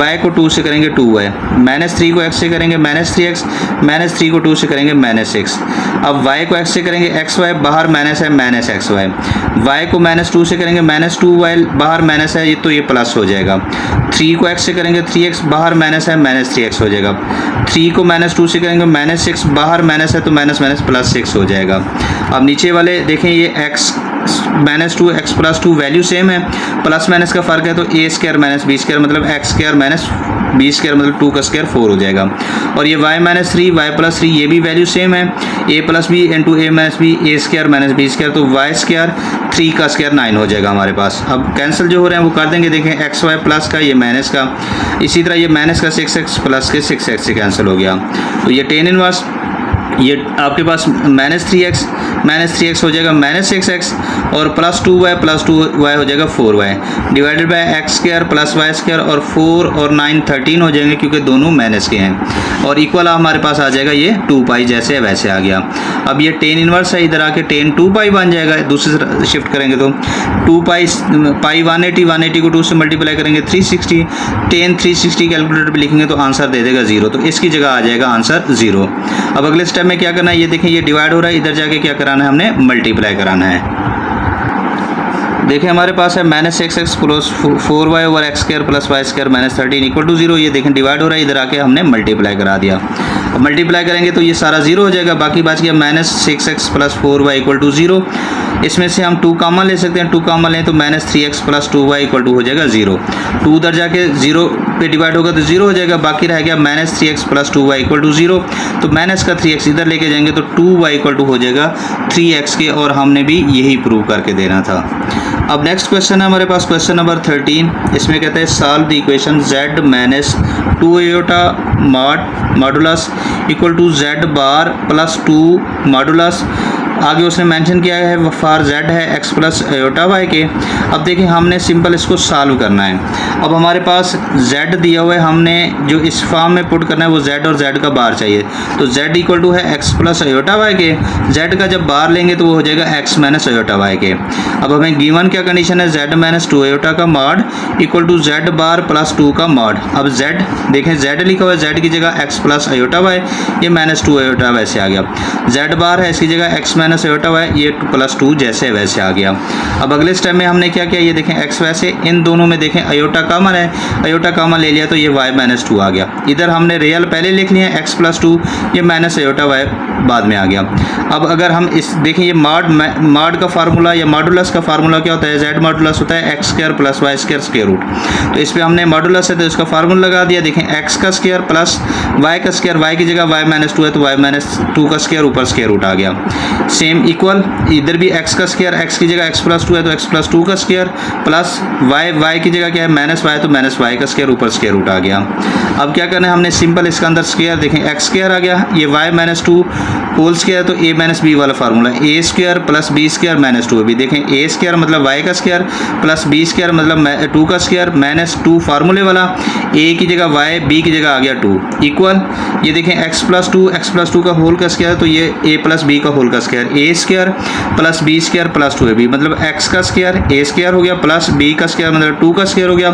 y को 2 से करेंगे 2y, -3 को x से करेंगे -3x, -3 को 2 से करेंगे -6। अब y को x से करेंगे xy, बाहर माइनस है -xy, y को -2 से करेंगे -2y, बाहर माइनस है, ये तो ये प्लस हो जाएगा। 3 को x से करेंगे 3x, बाहर माइनस है -3x हो जाएगा। 3 को -2 से करेंगे -6, बाहर माइनस है तो माइनस +6 हो जाएगा। अब नीचे वाले देखें, ये x - 2 x+2 वैल्यू सेम है, प्लस माइनस का फ़र्क है, तो a² - b² मतलब x² - b² मतलब 2 का स्क्वायर 4 हो जाएगा। और ये y - 3 y + 3 ये भी वैल्यू सेम है, a + b × a - b a² - b² तो y² 3 का स्क्वायर 9 हो जाएगा हमारे पास। अब कैंसिल जो हो रहे हैं वो कर देंगे। देखें xy प्लस का, ये माइनस का, इसी तरह ये माइनस का 6x प्लस के 6x से कैंसिल हो गया। तो ये tan इनवर्स, ये आपके पास -3x हो जाएगा -6x और +2y हो जाएगा 4y divided by x² + y² और 4 और 9 13 हो जाएंगे क्योंकि दोनों माइनस के हैं और इक्वल हमारे पास आ जाएगा ये 2 पाई जैसे वैसे आ गया। अब ये tan इनवर्स है, इधर आके tan 2 पाई बन जाएगा। दूसरी तरफ शिफ्ट करेंगे तो 2 पाई 180 को 2 से मल्टीप्लाई करेंगे 360, tan 360 कैलकुलेटर पे लिखेंगे तो आंसर दे देगा 0, तो इसकी जगह आ जाएगा आंसर 0। अब अगले स्टेप में क्या करना है, ये देखें ये डिवाइड हो रहा है, इधर जाके क्या कराना है, हमने मल्टीप्लाई कराना है। देखें हमारे पास है -6x + 4y / x² + y² - 13 = 0। ये देखें डिवाइड हो रहा है, इधर आके हमने मल्टीप्लाई करा दिया। अब मल्टीप्लाई करेंगे तो ये सारा 0 हो जाएगा, बाकी बच गया -6x + 4y = 0। इसमें से हम 2 कॉमन ले सकते हैं, 2 कॉमन लें तो -3x + 2y = हो जाएगा 0। 2 उधर जाके 0 पे डिवाइड होगा तो 0 हो जाएगा, बाकी रह गया -3x + 2y = 0। तो माइनस का 3x इधर लेके जाएंगे तो 2y = हो जाएगा 3x के, और हमने भी यही प्रूव करके देना था। अब नेक्स्ट क्वेश्चन है हमारे पास क्वेश्चन नंबर 13। इसमें कहते हैं solve the equation z - 2 iota modulus = z bar + 2 modulus. आगे उसने मेंशन किया है फॉर z है x + iota y के। अब देखिए हमने सिंपल इसको सॉल्व करना है। अब हमारे पास z दिया हुआ है, हमने जो इस फॉर्म में पुट करना है वो z और z का बार चाहिए। तो z = है x + iota y के, z का जब बार लेंगे तो वो हो जाएगा x - iota y के। अब हमें गिवन क्या कंडीशन है, z - 2 iota का मॉड = z बार + 2 का मॉड। अब z देखें z लिखा हुआ है, z की जगह x + iota y, ये -2 iota वैसे आ गया। z बार है, इसकी जगह x - iota y, ये +2 जैसे वैसे आ गया। अब अगले स्टेप में हमने क्या किया, ये देखें x वैसे, इन दोनों में देखें iota कॉमन है, iota कॉमन ले लिया तो ये y - 2 आ गया। इधर हमने रियल पहले लिख लिया x + 2, ये -iota y बाद में आ गया। अब अगर हम इस देखें ये मॉड का फार्मूला या मॉडुलस का फार्मूला क्या होता है, z मॉडुलस होता है x² + y² स्क्वायर रूट। तो इस पर हमने मॉडुलस है तो इसका फार्मूला लगा दिया। देखें x का स्क्वायर प्लस y का स्क्वायर, y की जगह y - 2 है तो y - 2 का स्क्वायर ऊपर स्क्वायर रूट आ गया। सेम इक्वल इधर भी x का स्क्वायर, x की जगह x + 2 है तो x + 2 का स्क्वायर प्लस y की जगह क्या है -y तो -y का स्क्वायर ऊपर स्क्वायर रूट आ गया। अब क्या करना है, हमने सिंपल इसका अंदर स्क्वायर देखें x² आ गया, ये y - 2 होल स्क्वायर तो a - b वाला फार्मूला a² + b² - 2 भी देखें a² मतलब y का स्क्वायर प्लस b² मतलब 2 का स्क्वायर -2 फार्मूले वाला, a की जगह y, b की जगह आ गया 2 इक्वल। ये देखें x + 2 का होल का स्क्वायर तो ये a + b का होल का square a square plus b square plus 2ab, मतलब एक्स का स्क्वायर ए स्क्वायर हो गया प्लस बी का स्क्वायर मतलब 2 का स्क्वायर हो गया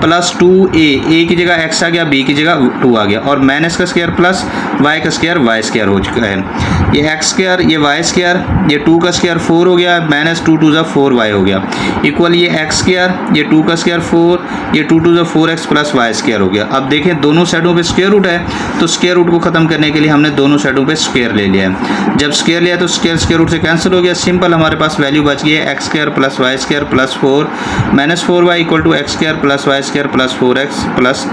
प्लस 2a, ए की जगह एक्स आ गया, बी की जगह 2 आ गया, और माइनस का स्क्वायर प्लस वाई का स्क्वायर वाई स्क्वायर हो चुका है। ये एक्स स्क्वायर, ये वाई स्क्वायर, ये 2 का स्क्वायर 4 हो गया, माइनस 2 2 4y हो गया, इक्वल ये एक्स स्क्वायर, ये 2 का स्क्वायर 4, ये 2 2 4x प्लस वाई स्क्वायर हो गया। अब देखें दोनों साइडों पे स्क्वायर रूट है, तो स्क्वायर रूट को खत्म करने के लिए हमने दोनों साइडों पे स्क्वायर ले लिया है। जब स्क्वायर लिया तो स्क्वायर रूट से कैंसिल हो गया, सिंपल हमारे पास वैल्यू बच गई है x square plus y square plus 4 minus 4y equal to x square plus y square plus 4x plus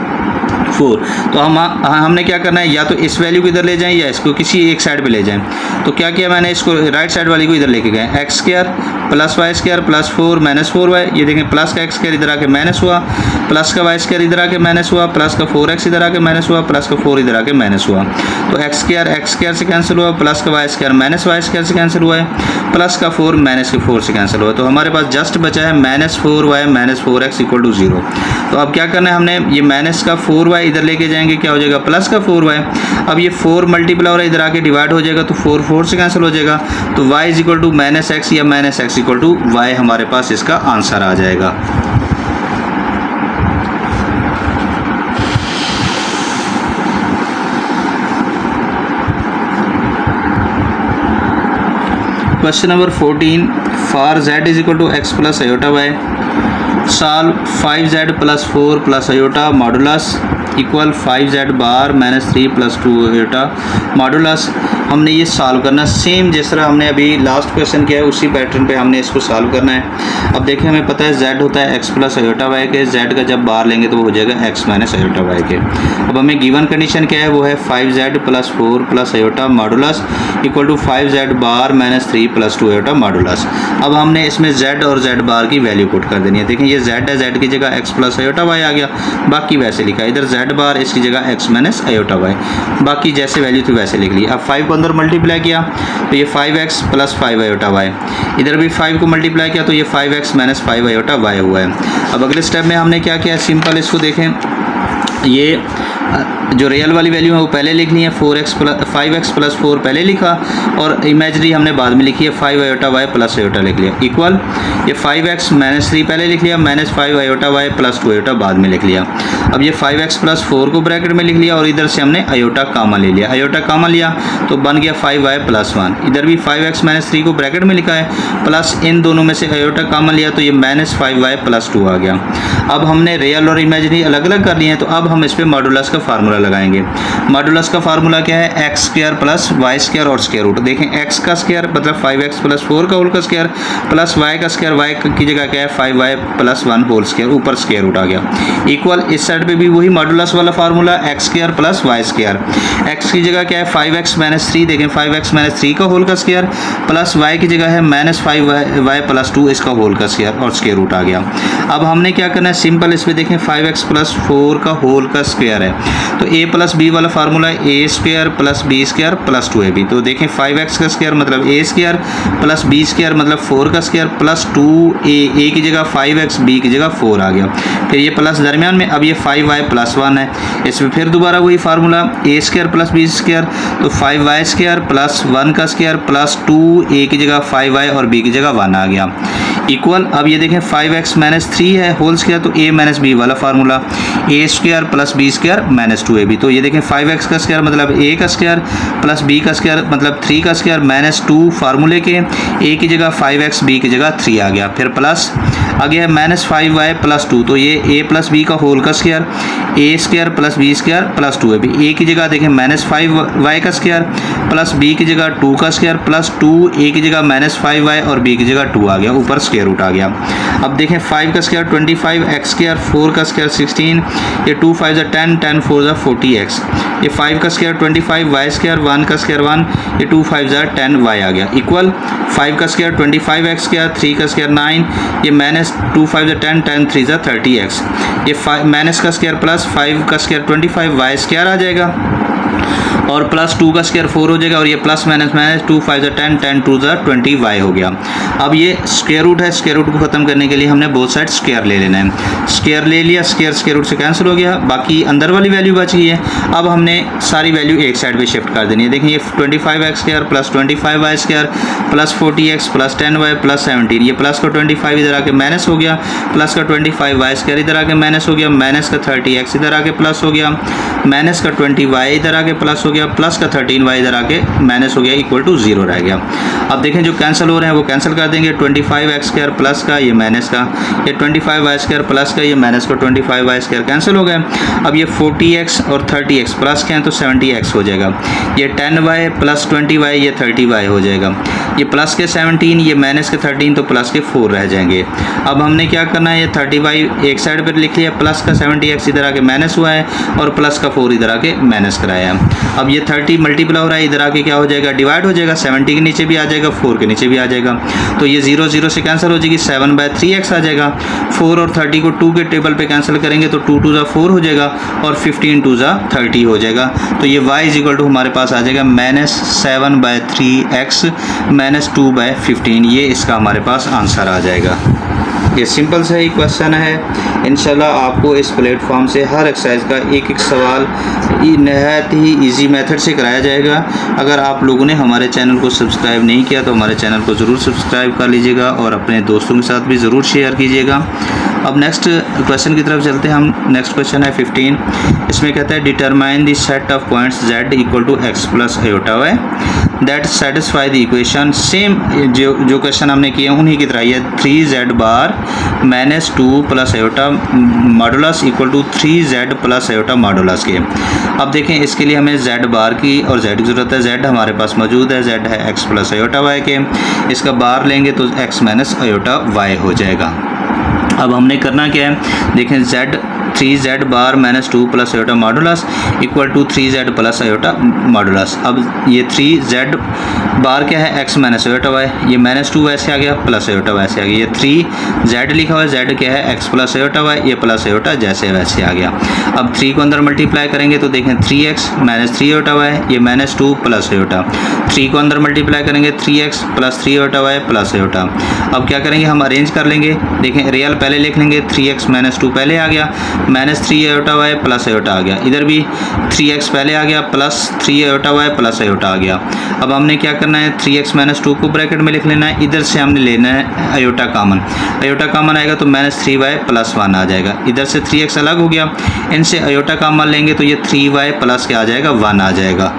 4। तो हमने क्या करना है, या तो इस वैल्यू को इधर ले जाएं या इसको किसी एक साइड पे ले जाएं। तो क्या किया मैंने, इसको राइट साइड वाली को इधर लेके गए, x square plus y square plus 4 minus 4y, ये देखें प्लस का एक्स स्क्वायर इधर आके माइनस हुआ, प्लस का वाई स्क्वायर इधर आके माइनस हुआ, प्लस का 4x इधर आके माइनस हुआ, प्लस का 4 इधर आके माइनस हुआ। तो एक्स स्क्वायर से कैंसिल हुआ, प्लस का y square minus y square से कैंसिल हुआ है, प्लस का 4 माइनस के 4 से कैंसिल हुआ। तो हमारे पास जस्ट बचा है minus 4y minus 4x equal to 0। तो अब क्या करना है हमने, ये माइनस का 4y इधर लेके जाएंगे, क्या हो जाएगा प्लस का 4y। अब ये 4 मल्टीप्लाई हो रहा है, इधर आके डिवाइड हो जाएगा, तो 4 4 से कैंसिल हो जाएगा, तो y is equal to minus x या minus x equal to y हमारे पास इसका आंसर आ जाएगा। Question number 14, for z is equal to x plus iota y, solve 5z plus 4 plus iota modulus equal 5z bar minus 3 plus 2 iota modulus. हमने ये solve करना same जिस तरह हमने अभी लास्ट क्वेश्चन किया है उसी पैटर्न पे हमने इसको सॉल्व करना है। अब देखिए हमें पता है z होता है x प्लस आयोटा वाई के, z का जब बार लेंगे तो वो हो जाएगा x माइनस आयोटा वाई के। अब हमें गिवन कंडीशन क्या है, वो है 5z plus 4 plus iota modulus equal to 5z bar minus 3 plus 2 iota modulus. अब हमने इसमें z और z बार की वैल्यू पुट कर देनी है। देखें ये z है, z की जगह x प्लस आयोटा वाई आ गया, बाकी वैसे लिखा, इधर z बार इसकी जगह x माइनस आयोटा वाई, बाकी जैसे वैल्यू थी वैसे लिख ली। अब 5 को अंदर मल्टीप्लाई किया तो ये 5x प्लस 5 आयोटा वाई, इधर भी 5 को मल्टीप्लाई किया तो ये 5x माइनस 5 आयोटा वाई हुआ है। अब अगले स्टेप में हमने क्या किया, सिंपल इसको देखें, ये जो रियल वाली वैल्यू है वो पहले लिख ली है, 5x प्लस 4 पहले लिखा, और इमेजरी हमने बाद में लिखी है 5 आयोटा वाई प्लस आयोटा लिख लिया, इक्वल ये 5x माइनस 3 पहले लिख लिया, minus 5 iota y plus 2 iota बाद में लिख लिया। अब ये 5x प्लस 4 को ब्रैकेट में लिख लिया और इधर से हमने आयोटा कामा ले लिया, आयोटा कामा लिया तो बन गया 5y प्लस 1, इधर भी 5x माइनस 3 को ब्रैकेट में लिखा है, प्लस इन दोनों में से आयोटा कामा लिया तो ये माइनस 5y प्लस 2 आ गया। अब हमने रियल और इमेजरी अलग अलग कर लिए हैं, तो अब हम इस पर मॉडुलस का फार्मूला लगाएंगे। मॉडुलस का फार्मूला क्या है, x square plus y square और स्क्वायर रूट। देखें एक्स का स्क्वायर मतलब 5x प्लस 4 का होल का स्क्वायर प्लस वाई का स्क्वायर, वाई की जगह क्या है 5y प्लस 1 होल स्क्वायर, ऊपर स्क्वायर रूट आ गया, इक्वल इस साइड पे भी वही मॉडुलस वाला formula x square plus y square, x की जगह क्या है 5x माइनस 3, देखें 5x माइनस 3 का होल का स्क्वायर प्लस वाई की जगह है माइनस 5y प्लस 2 इसका होल का स्क्वायर और स्क्वायर रूट आ गया। अब हमने क्या करना है, सिंपल इसमें देखें 5x प्लस 4 का होल का स्क्वायर है, तो a प्लस बी वाला फार्मूला है a square plus b square plus 2ab। तो देखें 5x का स्क्वायर मतलब a square plus b square मतलब 4 का स्क्वायर प्लस 2a की जगह 5x, b की जगह 4 आ गया, फिर ये प्लस दरमियान में, अब ये 5y प्लस 1 है, इसमें फिर दोबारा वही formula a square plus b square, तो 5y स्क्वायर प्लस 1 का स्क्वायर प्लस 2a की जगह 5y और b की जगह 1 आ गया, इक्वल अब ये देखें 5x माइनस 3 है होल स्क्वायर, तो a माइनस बी वाला formula a square plus b square minus 2ab। तो ये देखें 5x का स्क्वायर मतलब a का स्क्वायर प्लस b का स्क्वायर मतलब 3 का स्क्वायर माइनस 2 फार्मूले के, a की जगह 5x, b की जगह 3 आ गया, फिर प्लस आ गया माइनस 5y प्लस 2, तो ये a प्लस बी का होल का square a square plus b square plus 2ab, a की जगह देखें माइनस 5y का स्क्वायर प्लस b की जगह 2 का स्क्वायर प्लस 2a की जगह माइनस 5y और b की जगह 2 आ गया, ऊपर स्क्वायर रूट आ गया। अब देखें 5 का स्क्वायर 25, x स्क्वायर 4 का स्क्वायर 16, ये 2 5 10, 10 4 40x, ये 5 का स्क्वायर 25, y स्क्वायर 1 का स्क्वायर 1, ये 2 5 10y आ गया, इक्वल 5 का स्क्वायर 25x स्क्वायर 3 का स्क्वायर 9, ये माइनस 2 5 10, 10 3 30x, ये माइनस का स्क्वायर प्लस 5 का स्क्वायर 25 y स्क्वायर आ जाएगा, और प्लस 2 का स्क्वायर 4 हो जाएगा, और ये प्लस माइनस माइनस 2 5 10 10 2 20 y हो गया। अब ये स्क्वायर रूट है, स्क्वायर रूट को ख़त्म करने के लिए हमने बोथ साइड स्क्वायर ले लेना है। स्क्वायर ले लिया, स्क्वायर स्क्वायर रूट से कैंसिल हो गया, बाकी अंदर वाली वैल्यू बच गई है। अब हमने सारी वैल्यू एक साइड पे शिफ्ट कर देनी है। देखिए ये 25x square plus 25y square plus 40x plus 10y plus 17, ये प्लस का 25 इधर आके माइनस हो गया, प्लस का 25y स्क्वायर इधर आके माइनस हो गया, माइनस का 30x इधर आके प्लस हो गया, माइनस का 20y इधर आके प्लस हो गया, प्लस का 13y इधर आके माइनस हो गया, इक्वल टू 0 रह गया। अब देखें जो कैंसिल हो रहे हैं वो कैंसिल कर देंगे। 25x स्क्वायर प्लस का ये माइनस का, ये 25y स्क्वायर प्लस का ये माइनस का 25y स्क्वायर कैंसिल हो गए। अब ये 40x और 30x प्लस के हैं तो 70x हो जाएगा, ये 10y प्लस 20y ये 30y हो जाएगा, ये प्लस के 17 ये माइनस के 13 तो प्लस के 4 रह जाएंगे। अब हमने क्या करना है, ये 30y एक साइड पर लिख लिया, प्लस का 70x इधर आके माइनस हुआ है और प्लस का 4 इधर आके माइनस कराया। अब ये 30 मल्टीप्लाई हो रहा है, इधर आके क्या हो जाएगा, डिवाइड हो जाएगा, 70 के नीचे भी आ जाएगा, 4 के नीचे भी आ जाएगा, तो ये 0 0 से कैंसिल हो जाएगी, 7/3x आ जाएगा। 4 और 30 को 2 के टेबल पे कैंसिल करेंगे तो 2 2 4 हो जाएगा और 15 2 30 हो जाएगा। तो ये y इज इक्वल टू हमारे पास आ जाएगा -7/3x -2/15, ये इसका हमारे पास आंसर आ जाएगा। ये सिंपल सा ही क्वेश्चन है। इंशाल्लाह आपको इस प्लेटफॉर्म से हर एक्सरसाइज का एक एक सवाल नहायत ही इजी मेथड से कराया जाएगा। अगर आप लोगों ने हमारे चैनल को सब्सक्राइब नहीं किया तो हमारे चैनल को ज़रूर सब्सक्राइब कर लीजिएगा और अपने दोस्तों के साथ भी ज़रूर शेयर कीजिएगा। अब नेक्स्ट क्वेश्चन की तरफ चलते हैं हम। नेक्स्ट क्वेश्चन है 15। इसमें कहता है determine the set of points z equal to x plus iota y that satisfy the equation. Same जो क्वेश्चन हमने किए उन्हीं की तरह ही है। 3z bar -2 plus iota modulus equal to 3z plus iota modulus के। अब देखें इसके लिए हमें z बार की और z की ज़रूरत है। z हमारे पास मौजूद है, z है x प्लस आयोटा y के, इसका बार लेंगे तो x माइनस आयोटा y हो जाएगा। अब हमने करना क्या है, देखें z 3z bar -2 plus iota modulus equal to 3z plus iota modulus. अब ये 3z बार क्या है, x माइनस आयोटा y, ये -2 वैसे आ गया प्लस आयोटा वैसे आ गया, ये 3z लिखा हुआ है, z क्या है x प्लस आयोटा y, ये प्लस आयोटा जैसे वैसे आ गया। अब 3 को अंदर मल्टीप्लाई करेंगे तो देखें 3x माइनस 3 आयोटा y, ये -2 प्लस आयोटा। 3 को अंदर मल्टीप्लाई करेंगे 3x plus 3 iota y plus iota. अब क्या करेंगे, हम अरेंज कर लेंगे। देखें रियल पहले लिख लेंगे, 3x -2 पहले आ गया, -3 आयोटा y प्लस आयोटा आ गया, इधर भी 3x पहले आ गया प्लस 3 आयोटा y प्लस आयोटा आ गया। अब हमने क्या करना है, 3x -2 को ब्रैकेट में लिख लेना है, इधर से हमने लेना है आयोटा कामन। आयोटा कामन आएगा तो -3y प्लस 1 आ जाएगा, इधर से 3x अलग हो गया, इनसे आयोटा कामन लेंगे तो ये 3y प्लस क्या आ जाएगा, 1 आ जाएगा।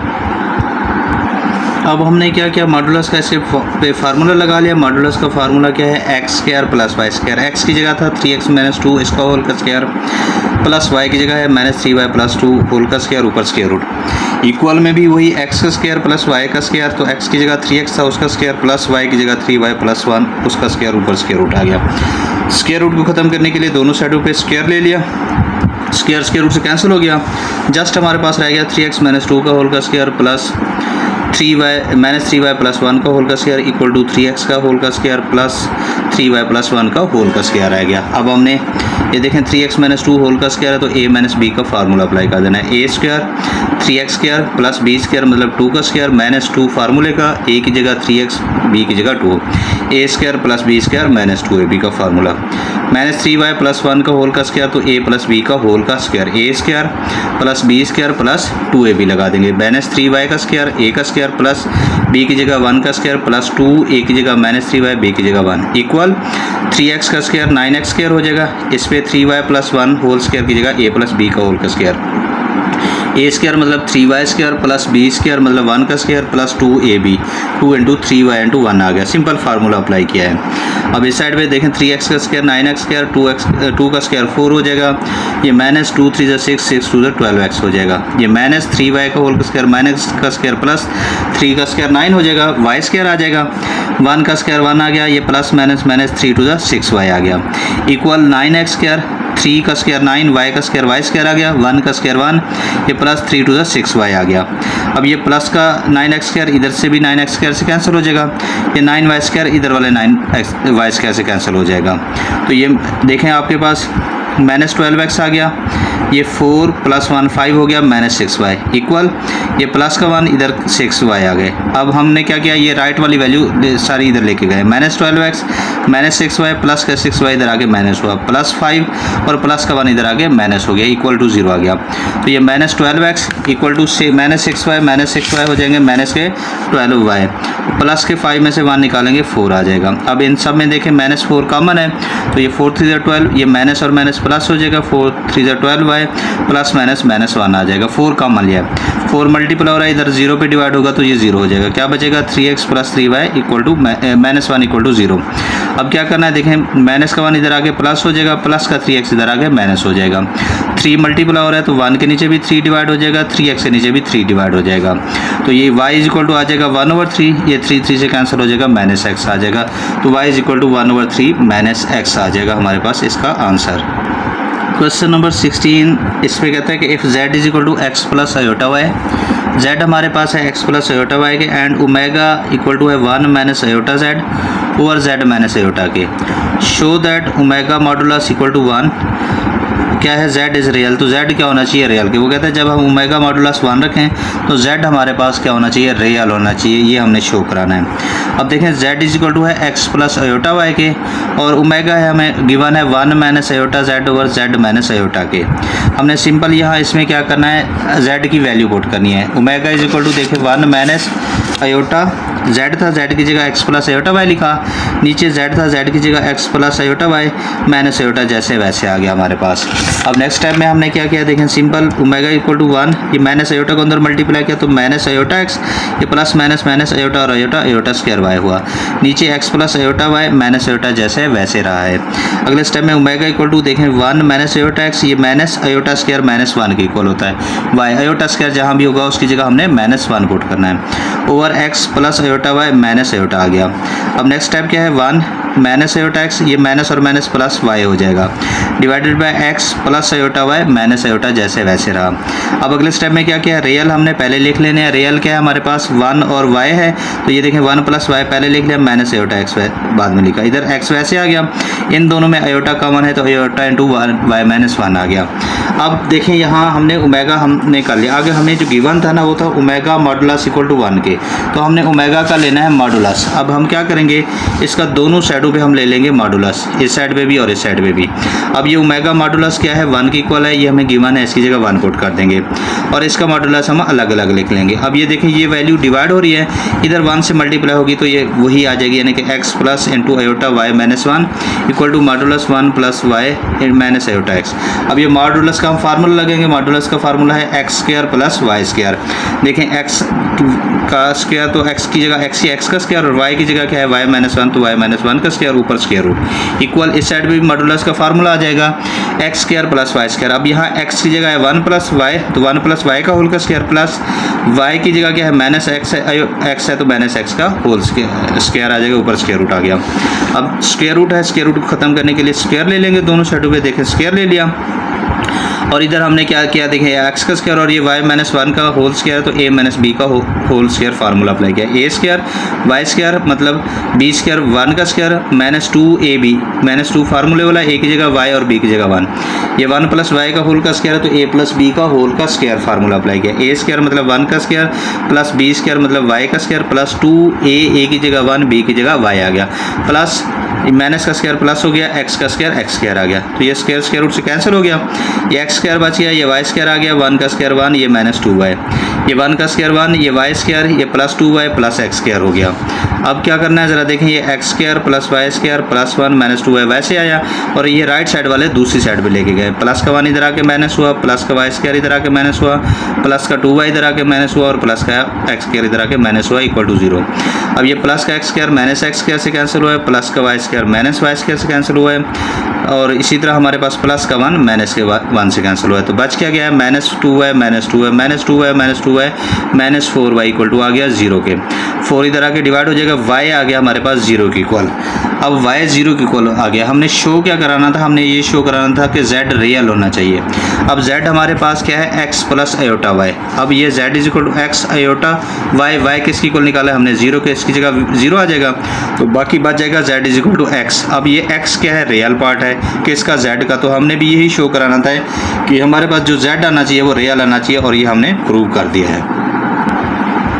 अब हमने क्या किया, मॉडुलस का इसके पे फार्मूला लगा लिया। मॉडुलस का फार्मूला क्या है, x square plus y square. X की जगह था 3x -2 इसका होल का स्क्वायर प्लस वाई की जगह है -3y प्लस 2 होल का स्क्वायर ऊपर स्क्वायर रूट। इक्वल में भी वही एक्स का स्क्वायर प्लस वाई का स्क्वायर, तो एक्स की जगह 3x था उसका स्क्वायर प्लस वाई की जगह 3y प्लस 1 उसका स्क्वायर ऊपर स्क्वायर रूट आ गया। स्क्वायर रूट को ख़त्म करने के लिए दोनों साइडों पे स्क्वायर ले लिया, स्क्वायर स्क्वायर रूट से कैंसिल हो गया। जस्ट हमारे पास रह गया 3x -2 का होल का स्क्वायर प्लस 3y प्लस 1 का होल का स्क्वायर इक्वल टू 3x का होल का स्क्वायर प्लस 3y प्लस 1 का होल का स्क्वायर आ गया। अब हमने ये देखें 3x -2 होल का स्क्वायर है तो a माइनस बी का फार्मूला अप्लाई कर देना है। a square 3x square plus b square मतलब 2 का स्क्वायर -2 फार्मूले का, a की जगह 3x b की जगह 2, a square plus b square -2ab का फार्मूला, -3y प्लस 1 का होल का स्क्वायर तो a प्लस b का होल का square, a square plus b square plus 2ab लगा देंगे, -3y का स्क्वायर a का स्क्वायर प्लस b की जगह 1 का स्क्वायर प्लस 2 a की जगह -3y b की जगह 1 इक्वल 3x का स्क्वायर 9x स्क्वायर हो जाएगा। इस पे 3y प्लस 1 होल स्क्वायर की जगह a प्लस b का होल का स्क्वायर, a स्क्वायर मतलब 3y square plus b square मतलब 1 का square plus 2ab 2 into 3y into 1 आ गया। सिंपल फार्मूला अप्लाई किया है। अब इस साइड पे देखें 3x का स्क्वायर 9x स्क्वायर 2 का स्क्वायर 4 हो जाएगा, ये -2 3 6 6 2 12x हो जाएगा, ये -3y का होल का स्क्वायर माइनस का स्क्वायर प्लस 3 का स्क्वायर 9 हो जाएगा, y स्क्वायर आ जाएगा, 1 का स्क्वायर 1 आ गया, ये प्लस माइनस -3 2 6y आ गया इक्वल 9x स्क्वायर 3 का स्क्वायर 9 y का स्क्वायर y स्क्वायर आ गया, 1 का स्क्वायर 1, ये प्लस 3 2 6y आ गया। अब ये प्लस का 9x स्क्वायर इधर से भी 9x स्क्वायर से कैंसिल हो जाएगा, ये 9y स्क्वायर इधर वाले 9y स्क्वायर से कैंसिल हो जाएगा। तो ये देखें आपके पास -12x आ गया, ये 4 + 1 5 हो गया, -6y इक्वल ये प्लस का 1 इधर 6y आ गए। अब हमने क्या किया, ये राइट वाली वैल्यू सारी इधर लेके गए, -12x -6y प्लस का 6y इधर आगे माइनस हुआ, +5 और प्लस का 1 इधर आगे माइनस हो गया, इक्वल टू 0 आ गया। तो ये -12x इक्वल टू -6y हो जाएंगे -12y, प्लस के 5 में से 1 निकालेंगे 4 आ जाएगा। अब इन सब में देखें -4 कॉमन है, तो ये 4 3 12, ये माइनस और माइनस प्लस हो जाएगा, 4 3 12y प्लस माइनस -1 आ जाएगा, 4 कॉमन लिया, 4 मल्टीप्लाई हो रहा है इधर 0 पे डिवाइड होगा तो ये 0 हो जाएगा। क्या बचेगा, 3x + 3y equal to -1 equal to 0। अब क्या करना है, देखें माइनस का 1 इधर आगे प्लस हो जाएगा, प्लस का 3x इधर आगे माइनस हो जाएगा। 3 मल्टीप्लाई हो रहा है तो 1 के नीचे भी 3 डिवाइड हो जाएगा, 3x के नीचे भी 3 डिवाइड हो जाएगा, तो ये y इक्वल टू आ जाएगा 1/3, ये 3 से कैंसिल हो जाएगा, -x आ जाएगा, तो y इक्वल टू 1/3 -x आ जाएगा हमारे पास इसका आंसर। क्वेश्चन नंबर 16 इसमें कहता है कि if z equal to x + i/y, z हमारे पास है x + i/y के, एंड ओमेगा इक्वल टू है 1 - i/z ओवर z - i के, show that omega modulus equal to 1 क्या है, z इज़ रियल, तो z क्या होना चाहिए, रियल के। वो कहते हैं जब हम ओमेगा मॉडुलस 1 रखें तो z हमारे पास क्या होना चाहिए, रियल होना चाहिए, ये हमने शो कराना है। अब देखें z इक्वल टू है x + i/y के, और ओमेगा है हमें गिवन है 1 - i/z ओवर z - i के। हमने सिंपल यहाँ इसमें क्या करना है, z की वैल्यू पुट करनी है। ओमेगा इक्वल टू देखें 1 - i, z था, z की जगह x + i/y लिखा, नीचे z था, z की जगह x + i/y -i जैसे वैसे आ गया हमारे पास। अब नेक्स्ट स्टेप में हमने क्या किया, देखें सिंपल ओमेगा इक्वल टू 1, ये -i को अंदर मल्टीप्लाई किया तो -i(x), ये प्लस माइनस -i और i² हुआ, नीचे x + i/y -i जैसे वैसे रहा है। अगले स्टेप में ओमेगा इक्वल टू देखें 1 -i(x), ये -i² -1 के इक्वल होता है, y i² जहाँ भी होगा उसकी जगह हमने -1 पुट करना है, ओवर x + i/y -i आ गया। अब नेक्स्ट स्टेप क्या है, 1 -i(x), ये माइनस और माइनस प्लस y हो जाएगा, divided by x + i/y -i जैसे वैसे रहा। अब अगले स्टेप में क्या किया, रियल हमने पहले लिख लेने हैं, रियल क्या है हमारे पास 1 और y है, तो ये देखें 1 + y पहले लिख लिया, -i(x) बाद में लिखा, इधर x वैसे आ गया, इन दोनों में i कॉमन है तो i × y - 1 आ गया। अब देखें यहाँ हमने ओमेगा हमने कर लिया, आगे हमें जो गिवन था ना वो था ओमेगा मॉडुलस इक्वल टू 1 के, तो हमने ओमेगा का लेना है मॉडुलस। अब हम क्या करेंगे, इसका दोनों साइडों पे हम ले लेंगे मॉडुलस, इस साइड पे भी और इस साइड पे भी। अब ये ओमेगा मॉडुलस क्या है, 1 के इक्वल है, ये हमें गिवन है, इसकी जगह 1 पुट कर देंगे और इसका मॉडुलस हम अलग अलग लिख लेंगे। अब ये देखें ये वैल्यू डिवाइड हो रही है, इधर 1 से मल्टीप्लाई होगी तो ये वही आ जाएगी, यानी कि x + i/y - 1 equal to modulus 1 + y - i(x). अब ये मॉडुलस का हम फार्मूला लगेंगे, मॉडुलस का फार्मूला है x² + y²। देखें x का स्क्वायर तो x की जगह x ही x का स्क्वायर, और y की जगह क्या है y - 1 तो y - 1 का स्क्वायर ऊपर स्क्वायर रूट इक्वल, इस साइड पे भी मॉडुलस का फार्मूला आ जाएगा x² + y²। अब यहाँ x की जगह है 1 + y, तो 1 + y का होल का स्क्वायर, प्लस y की जगह क्या है -x है तो -x का होल स्क्वायर आ जाएगा, ऊपर स्क्वायर रूट आ गया। अब स्क्वायर रूट है, स्क्वायर रूट को खत्म करने के लिए स्क्वायर ले लेंगे दोनों साइडों पे, देखें स्क्वायर ले लिया, और इधर हमने क्या किया, देखें x का स्क्वायर और ये y - 1 का होल स्क्वायर, तो a - b का होल स्क्वायर फार्मूला अप्लाई किया, a² y² मतलब b² 1 का स्क्वायर -2ab -2 फार्मूले वाला, a की जगह y और b की जगह 1, ये 1 + y का होल का स्क्वायर है तो a + b का होल का स्क्वायर फार्मूला अप्लाई किया, a² मतलब 1 का स्क्वायर प्लस b² मतलब y का स्क्वायर प्लस 2a की जगह 1 b की जगह y आ गया, प्लस माइनस का स्क्वायर प्लस हो गया, x का स्क्वायर x² आ गया, तो ये स्क्वायर रूट से कैंसिल हो गया, ये x² बच गया, ये y² आ गया, 1 का स्क्वायर 1, ये -2y, ये 1 का स्क्वायर 1, ये y², ये +2y + x² हो गया। अब क्या करना है ज़रा देखें, ये x² + y² + 1 -2y वैसे आया, और ये राइट साइड वाले दूसरी साइड पे लेके गए, प्लस का 1 इधर आके माइनस हुआ, प्लस का y² इधर आके माइनस हुआ, प्लस का 2y इधर आके माइनस हुआ, और प्लस का x² इधर आके माइनस हुआ इक्वल टू 0। अब ये प्लस का x² -x² से कैंसिल हुआ है, प्लस का y² -y² से कैंसिल हुआ है, और इसी तरह हमारे पास प्लस का 1 माइनस के 1 से कैंसिल हुआ है, तो बच क्या गया है -2y -4y इक्वल टू आ गया 0 के, 4 इधर आके डिवाइड हो जाएगा, y आ गया हमारे पास 0 के इक्वल। अब y 0 के इक्वल आ गया। हमने शो क्या कराना था, हमने ये शो कराना था कि z रियल होना चाहिए। अब z हमारे पास क्या है, x प्लस अयोटा y। अब ये z is equal to x iota y किसकी इक्वल निकाला है हमने 0 के, इसकी जगह 0 आ जाएगा, तो बाकी बच जाएगा z is equal to x। अब ये x क्या है, रियल पार्ट है किसका, z का, तो हमने भी यही शो कराना था कि हमारे पास जो z आना चाहिए वो रियल आना चाहिए, और ये हमने प्रूव कर दिया है।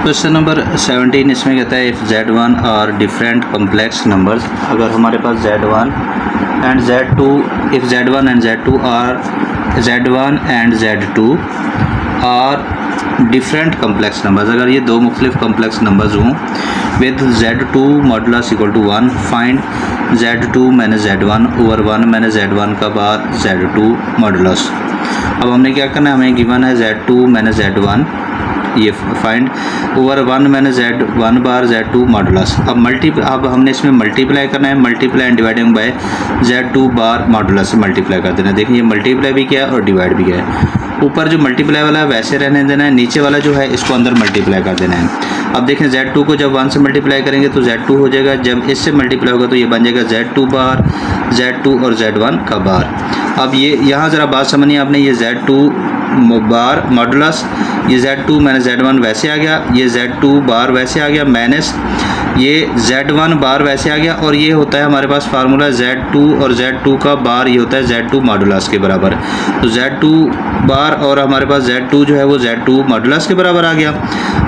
क्वेश्चन नंबर 17 इसमें कहता है if z1 are different complex numbers, अगर हमारे पास z1 and z2, if z1 and z2 are z1 and z2 are different complex numbers, अगर ये दो मुख्तलिफ कम्प्लेक्स नंबर्स हों with z2 modulus equal to 1, find z2 minus z1 over 1 minus z1 का बार z2 modulus. अब हमने क्या करना है, हमें गिवन है z2 माइनस z1, ये फाइंड ओवर 1 माइनस z1 बार z2 मॉडुलस। अब हमने इसमें मल्टीप्लाई करना है, multiply and dividing by z2 bar modulus से मल्टीप्लाई कर देना है। देखिए ये मल्टीप्लाई भी किया है और डिवाइड भी किया है। ऊपर जो मल्टीप्लाई वाला है वैसे रहने देना है, नीचे वाला जो है इसको अंदर मल्टीप्लाई कर देना है। अब देखें z2 को जब 1 से मल्टीप्लाई करेंगे तो z2 हो जाएगा, जब इससे मल्टीप्लाई होगा तो ये बन जाएगा z2 बार z2 और z1 का बार। अब ये यहाँ ज़रा बात समझिए आपने, ये z2 बार मॉडुलस, ये z2 माइनस z1 वैसे आ गया, ये z2 बार वैसे आ गया, माइनस ये z1 बार वैसे आ गया, और ये होता है हमारे पास फार्मूला z2 और z2 का बार ये होता है z2 मॉडुलस के बराबर। तो z2 बार और हमारे पास z2 जो है वो z2 मॉडुलस के बराबर आ गया।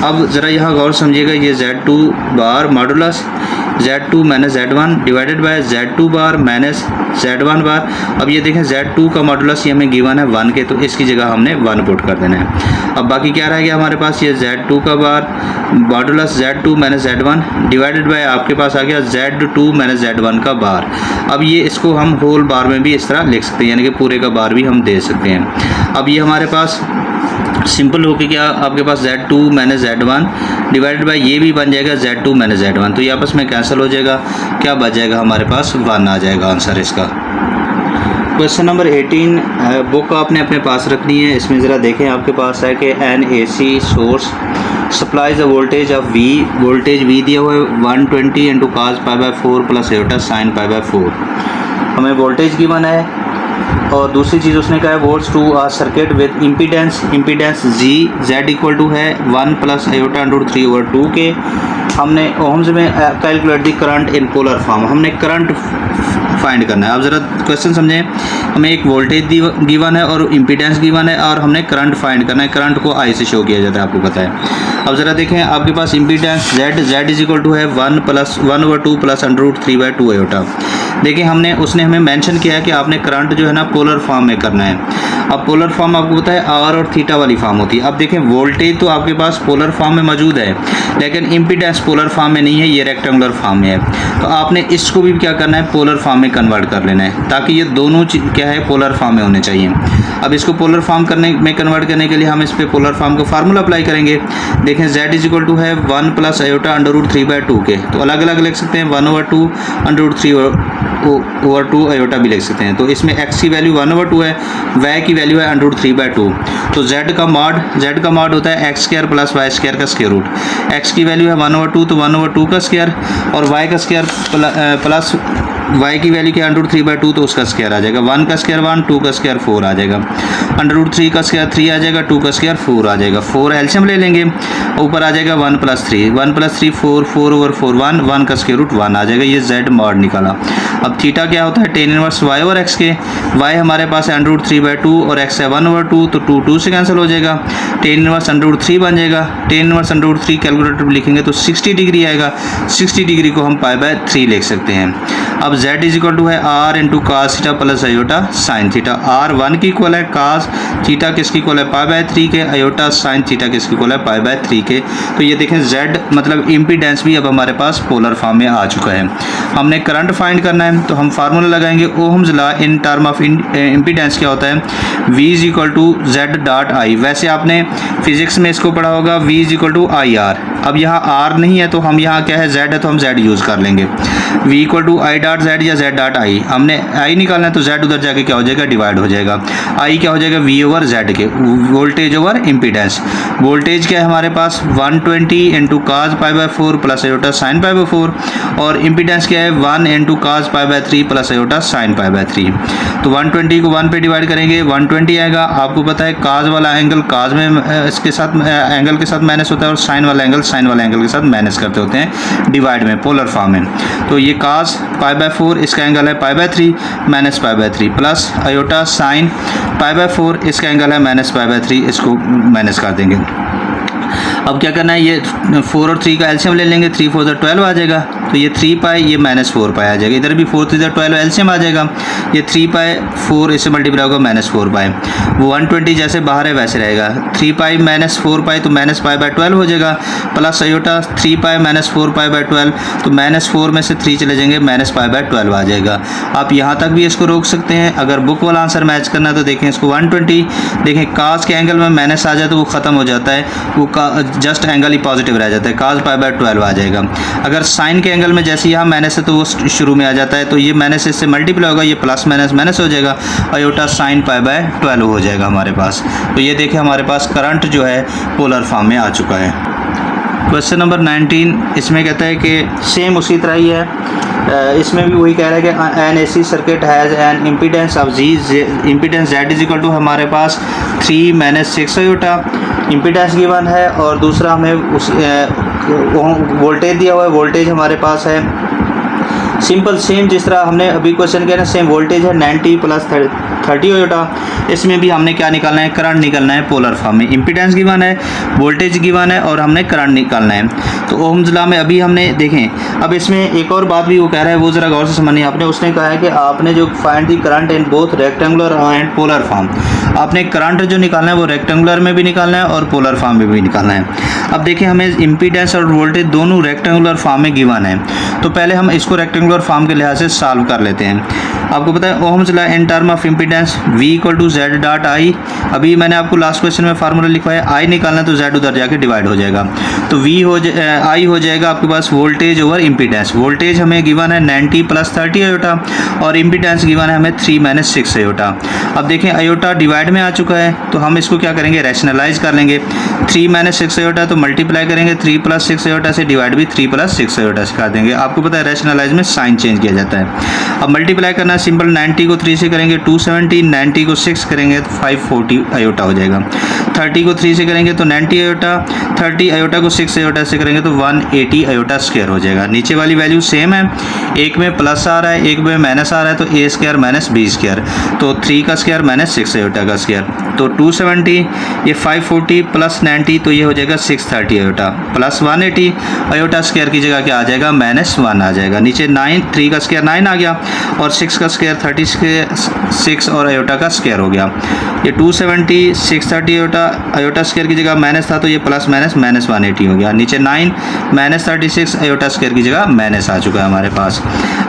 अब ज़रा यहाँ गौर समझिएगा, ये z2 बार modulus z2 minus z1 divided bye z2 बार माइनस z1 बार। अब ये देखें z2 का मॉडुलस ये हमें गिवन है 1 के, तो इसकी जगह हमने 1 पुट कर देना है। अब बाकी क्या रह गया हमारे पास, ये z2 का bar modulus z2 minus z1 divided by आपके पास आ गया z2 माइनस z1 का बार। अब ये इसको हम होल बार में भी इस तरह लिख सकते हैं, यानी कि पूरे का बार भी हम दे सकते हैं। अब ये हमारे पास सिंपल हो के क्या आपके पास z2 minus z1 divided bye ये भी बन जाएगा z2 माइनस z1, तो ये आपस में कैंसिल हो जाएगा, क्या बच जाएगा हमारे पास 1 आ जाएगा आंसर इसका। क्वेश्चन नंबर 18 बुक आपने अपने पास रखनी है। इसमें ज़रा देखें आपके पास है कि an AC source supplies the voltage of V, voltage V दिया हुआ है 120 into cos π/4 plus eta sine π/4। हमें वोल्टेज गिवन है, और दूसरी चीज़ उसने कहा है volts to a circuit with impedance Z equal to है 1 प्लस आयोटा √3 ओवर 2 के। हमने ओम्स में calculate the current in polar form, हमने करंट फाइंड करना है। अब ज़रा क्वेश्चन समझें, हमें एक वोल्टेज गिवन है और इम्पीडेंस गिवन है, और हमने करंट फाइंड करना है। करंट को I से शो किया जाता है, आपको पता है। अब ज़रा देखें आपके पास impedance Z is equal to है 1 ओवर 2 प्लस √3/2 आयोटा। देखिए उसने हमें मेंशन किया है कि आपने करंट जो है ना पोलर फॉर्म में करना है। अब पोलर फॉर्म आपको पता है R और थीटा वाली फॉर्म होती है। अब देखें वोल्टेज तो आपके पास पोलर फॉर्म में मौजूद है, लेकिन इम्पीडेंस पोलर फॉर्म में नहीं है, ये रेक्टेंगुलर फॉर्म में है। तो आपने इसको भी क्या करना है, पोलर फॉर्म में कन्वर्ट कर लेना है, ताकि ये दोनों क्या है पोलर फॉर्म में होने चाहिए। अब इसको पोलर फॉर्म में कन्वर्ट करने के लिए हम इस पर पोलर फॉर्म का फार्मूला अप्लाई करेंगे। देखें Z इज इक्वल टू है 1 प्लस आयोटा √3/2 के, तो अलग अलग लिख सकते हैं 1 ओवर 2 √3 ओवर 2 आयोटा भी लिख सकते हैं। तो इसमें x की वैल्यू 1 ओवर 2 है, y की वैल्यू है √3/2। तो z का मॉड होता है x² प्लस y² का स्क्वायर रूट। x की वैल्यू है 1 ओवर 2, तो 1 ओवर 2 का स्क्वायर, और y का स्क्वायर प्लस y की वैल्यू क्या √3/2, तो उसका स्क्वायर आ जाएगा। 1 का स्क्वायर 1, 2 का स्क्वायर 4 आ जाएगा, √3 का स्क्वायर 3 आ जाएगा, 2 का स्क्वायर 4 आ जाएगा। 4 एलसीएम ले लेंगे, ऊपर आ जाएगा 1 प्लस 3, 1 प्लस 3 4 ओवर 4 1 का स्क्वायर रूट 1 आ जाएगा। ये z मॉड निकाला। अब थीटा क्या होता है, tan इनवर्स y और x के। y हमारे पास है √3/2 और x है 1 ओवर 2, तो 2 से कैंसिल हो जाएगा। tan इनवर्स √3 बन जाएगा। tan इनवर्स √3 कैलकुलेटर लिखेंगे तो 60 डिग्री आएगा। 60 डिग्री को हम π/3 लिख सकते हैं। अब z इज इक्वल टू है r into cos theta plus iota sine theta. r 1 की इक्वल है, कास थीटा किसकी इक्वल है π/3 के, आयोटा साइन थीटा किसकी इक्वल है π/3 के। तो ये देखें z मतलब इम्पीडेंस भी अब हमारे पास पोलर फॉर्म में आ चुका है। हमने करंट फाइंड करना है, तो हम फार्मूला लगाएंगे ohm's law in term of impedance क्या होता है, v is equal to z dot I. वैसे आपने फिजिक्स में इसको पढ़ा होगा v is equal to I R. अब यहाँ आर नहीं है तो हम यहाँ क्या है जेड है तो हम जेड यूज़ कर लेंगे। V equal to I dot Z या जेड डॉट आई, हमने आई निकालना है तो जेड उधर जाके क्या हो जाएगा डिवाइड हो जाएगा। आई क्या हो जाएगा वी ओवर जेड के, वोल्टेज ओवर इम्पीडेंस। वोल्टेज क्या है हमारे पास 120 into cause pi by 4 plus iota sine pi by 4, और इम्पीडेंस क्या है 1 into cause pi by 3 plus iota sine pi by 3। तो 120 को 1 पे डिवाइड करेंगे 120 आएगा। आपको पता है काज वाला एंगल काज में इसके साथ एंगल के साथ माइनस होता है, और साइन वाला एंगल साइन वाला एंगल के साथ माइनस करते होते हैं डिवाइड में, पोलर फॉर्म में। तो ये काज पाई बाय 4 इसका एंगल है pi by 3 minus pi by 3, plus iota sine pi by 4 इसका एंगल है माइनस पाई बाय 3, इसको माइनस कर देंगे। अब क्या करना है, ये 4 और 3 का एलसीएम ले लेंगे, 3 4 12 आ जाएगा, तो ये 3 पाई ये माइनस 4 पाई आ जाएगा। इधर भी 4 3 12 एलसीएम आ जाएगा, ये 3 पाई 4 इससे मल्टीप्लाई होगा माइनस 4 पाई, वो 120 जैसे बाहर है वैसे रहेगा। 3 पाई माइनस 4 पाई तो माइनस पाई बाय 12 हो जाएगा, plus iota 3 pi minus 4 pi by 12, तो माइनस 4 में से 3 चले जाएंगे माइनस पाई बाय 12 आ जाएगा। आप यहाँ तक भी इसको रोक सकते हैं। अगर बुक वाला आंसर मैच करना है तो देखें इसको 120, देखें काज के एंगल में माइनस आ जाए तो वो ख़त्म हो जाता है, वो जस्ट एंगल ही पॉजिटिव रह जाता है, काज पाई बाय 12 आ जाएगा। अगर साइन के एंगल में जैसे यहाँ माइनस है तो वो शुरू में आ जाता है, तो ये माइनस इससे मल्टीप्लाई होगा, ये प्लस माइनस माइनस हो जाएगा, आयोटा साइन पाई बाय 12 हो जाएगा हमारे पास। तो ये देखिए हमारे पास करंट जो है पोलर फॉर्म में आ चुका है। क्वेश्चन नंबर 19 इसमें कहता है कि सेम उसी तरह ही है, इसमें भी वही कह रहा है कि an AC circuit has an impedance of Z, impedance Z is equal to हमारे पास 3 माइनस 6 आयोटा इम्पीडेंस गिवन है, और दूसरा हमें उस वोल्टेज दिया हुआ है, वोल्टेज हमारे पास है सिंपल सेम जिस तरह हमने अभी क्वेश्चन किया ना, सेम वोल्टेज है 90 प्लस 30 आयोटा। इसमें भी हमने क्या निकालना है, करंट निकालना है पोलर फॉर्म में। इम्पीडेंस गिवन है, वोल्टेज गिवन है, और हमने करंट निकालना है। तो ओम्स लॉ में अभी हमने देखें, अब इसमें एक और बात भी वो कह रहा है, वो ज़रा गौर से समझनी है आपने। उसने कहा है कि आपने जो find the current in both rectangular and polar form, आपने करंट जो निकालना है वो रेक्टेंगुलर में भी निकालना है और पोलर फॉर्म में भी निकालना है। अब देखिए हमें इम्पीडेंस और वोल्टेज दोनों रेक्टेंगुलर फॉर्म में गिवन है, तो पहले हम इसको रेक्टेंगुलर फॉर्म के लिहाज से सॉल्व कर लेते हैं। आपको पता है ohm's law in term of impedance V equal to Z dot I, अभी मैंने आपको लास्ट क्वेश्चन में फार्मूला लिखवाया, आई निकालना है तो जेड उधर जाके डिवाइड हो जाएगा, तो आई हो जाएगा आपके पास वोल्टेज ओवर इम्पीडेंस। वोल्टेज हमें गिवन है 90 प्लस 30 आयोटा, और इम्पीडेंस गिवन है हमें 3 माइनस 6 आयोटा। अब देखें आयोटा डिवाइड में आ चुका है, तो हम इसको क्या करेंगे, रैशनलाइज कर लेंगे। 3 माइनस 6 आयोटा तो मल्टीप्लाई करेंगे 3 प्लस 6 आयोटा से, डिवाइड भी 3 प्लस 6 आयोटा से कर देंगे। आपको पता है रैशनलाइज में साइन चेंज किया जाता है। अब मल्टीप्लाई करना सिंपल, 90 को 3 से करेंगे 270, 90 को 6 करेंगे तो 540 आयोटा हो जाएगा। 30 को 3 से करेंगे तो 90 आयोटा, 30 आयोटा को 6 आयोटा से करेंगे तो 180 आयोटा स्क्वायर हो जाएगा। नीचे वाली वैल्यू सेम है, एक में प्लस आ रहा है एक में माइनस आ रहा है, तो a square minus b square, तो 3 का स्क्वायर माइनस 6 आयोटा का स्क्वायर, तो 270, ये 540 प्लस 90 तो ये हो जाएगा 630 आयोटा, प्लस 180 आयोटा स्क्वायर की जगह क्या आ जाएगा, माइनस 1 आ जाएगा। नीचे 9, 3 का स्क्वायर 9 आ गया, और 6 का स्क्वायर 36 और आयोटा का स्क्वायर हो गया। ये 270 630 आयोटा स्क्वायर की जगह माइनस था, तो ये प्लस माइनस माइनस 180 हो गया। नीचे 9 माइनस 36 आयोटा स्क्वायर की जगह माइनस आ चुका है हमारे पास।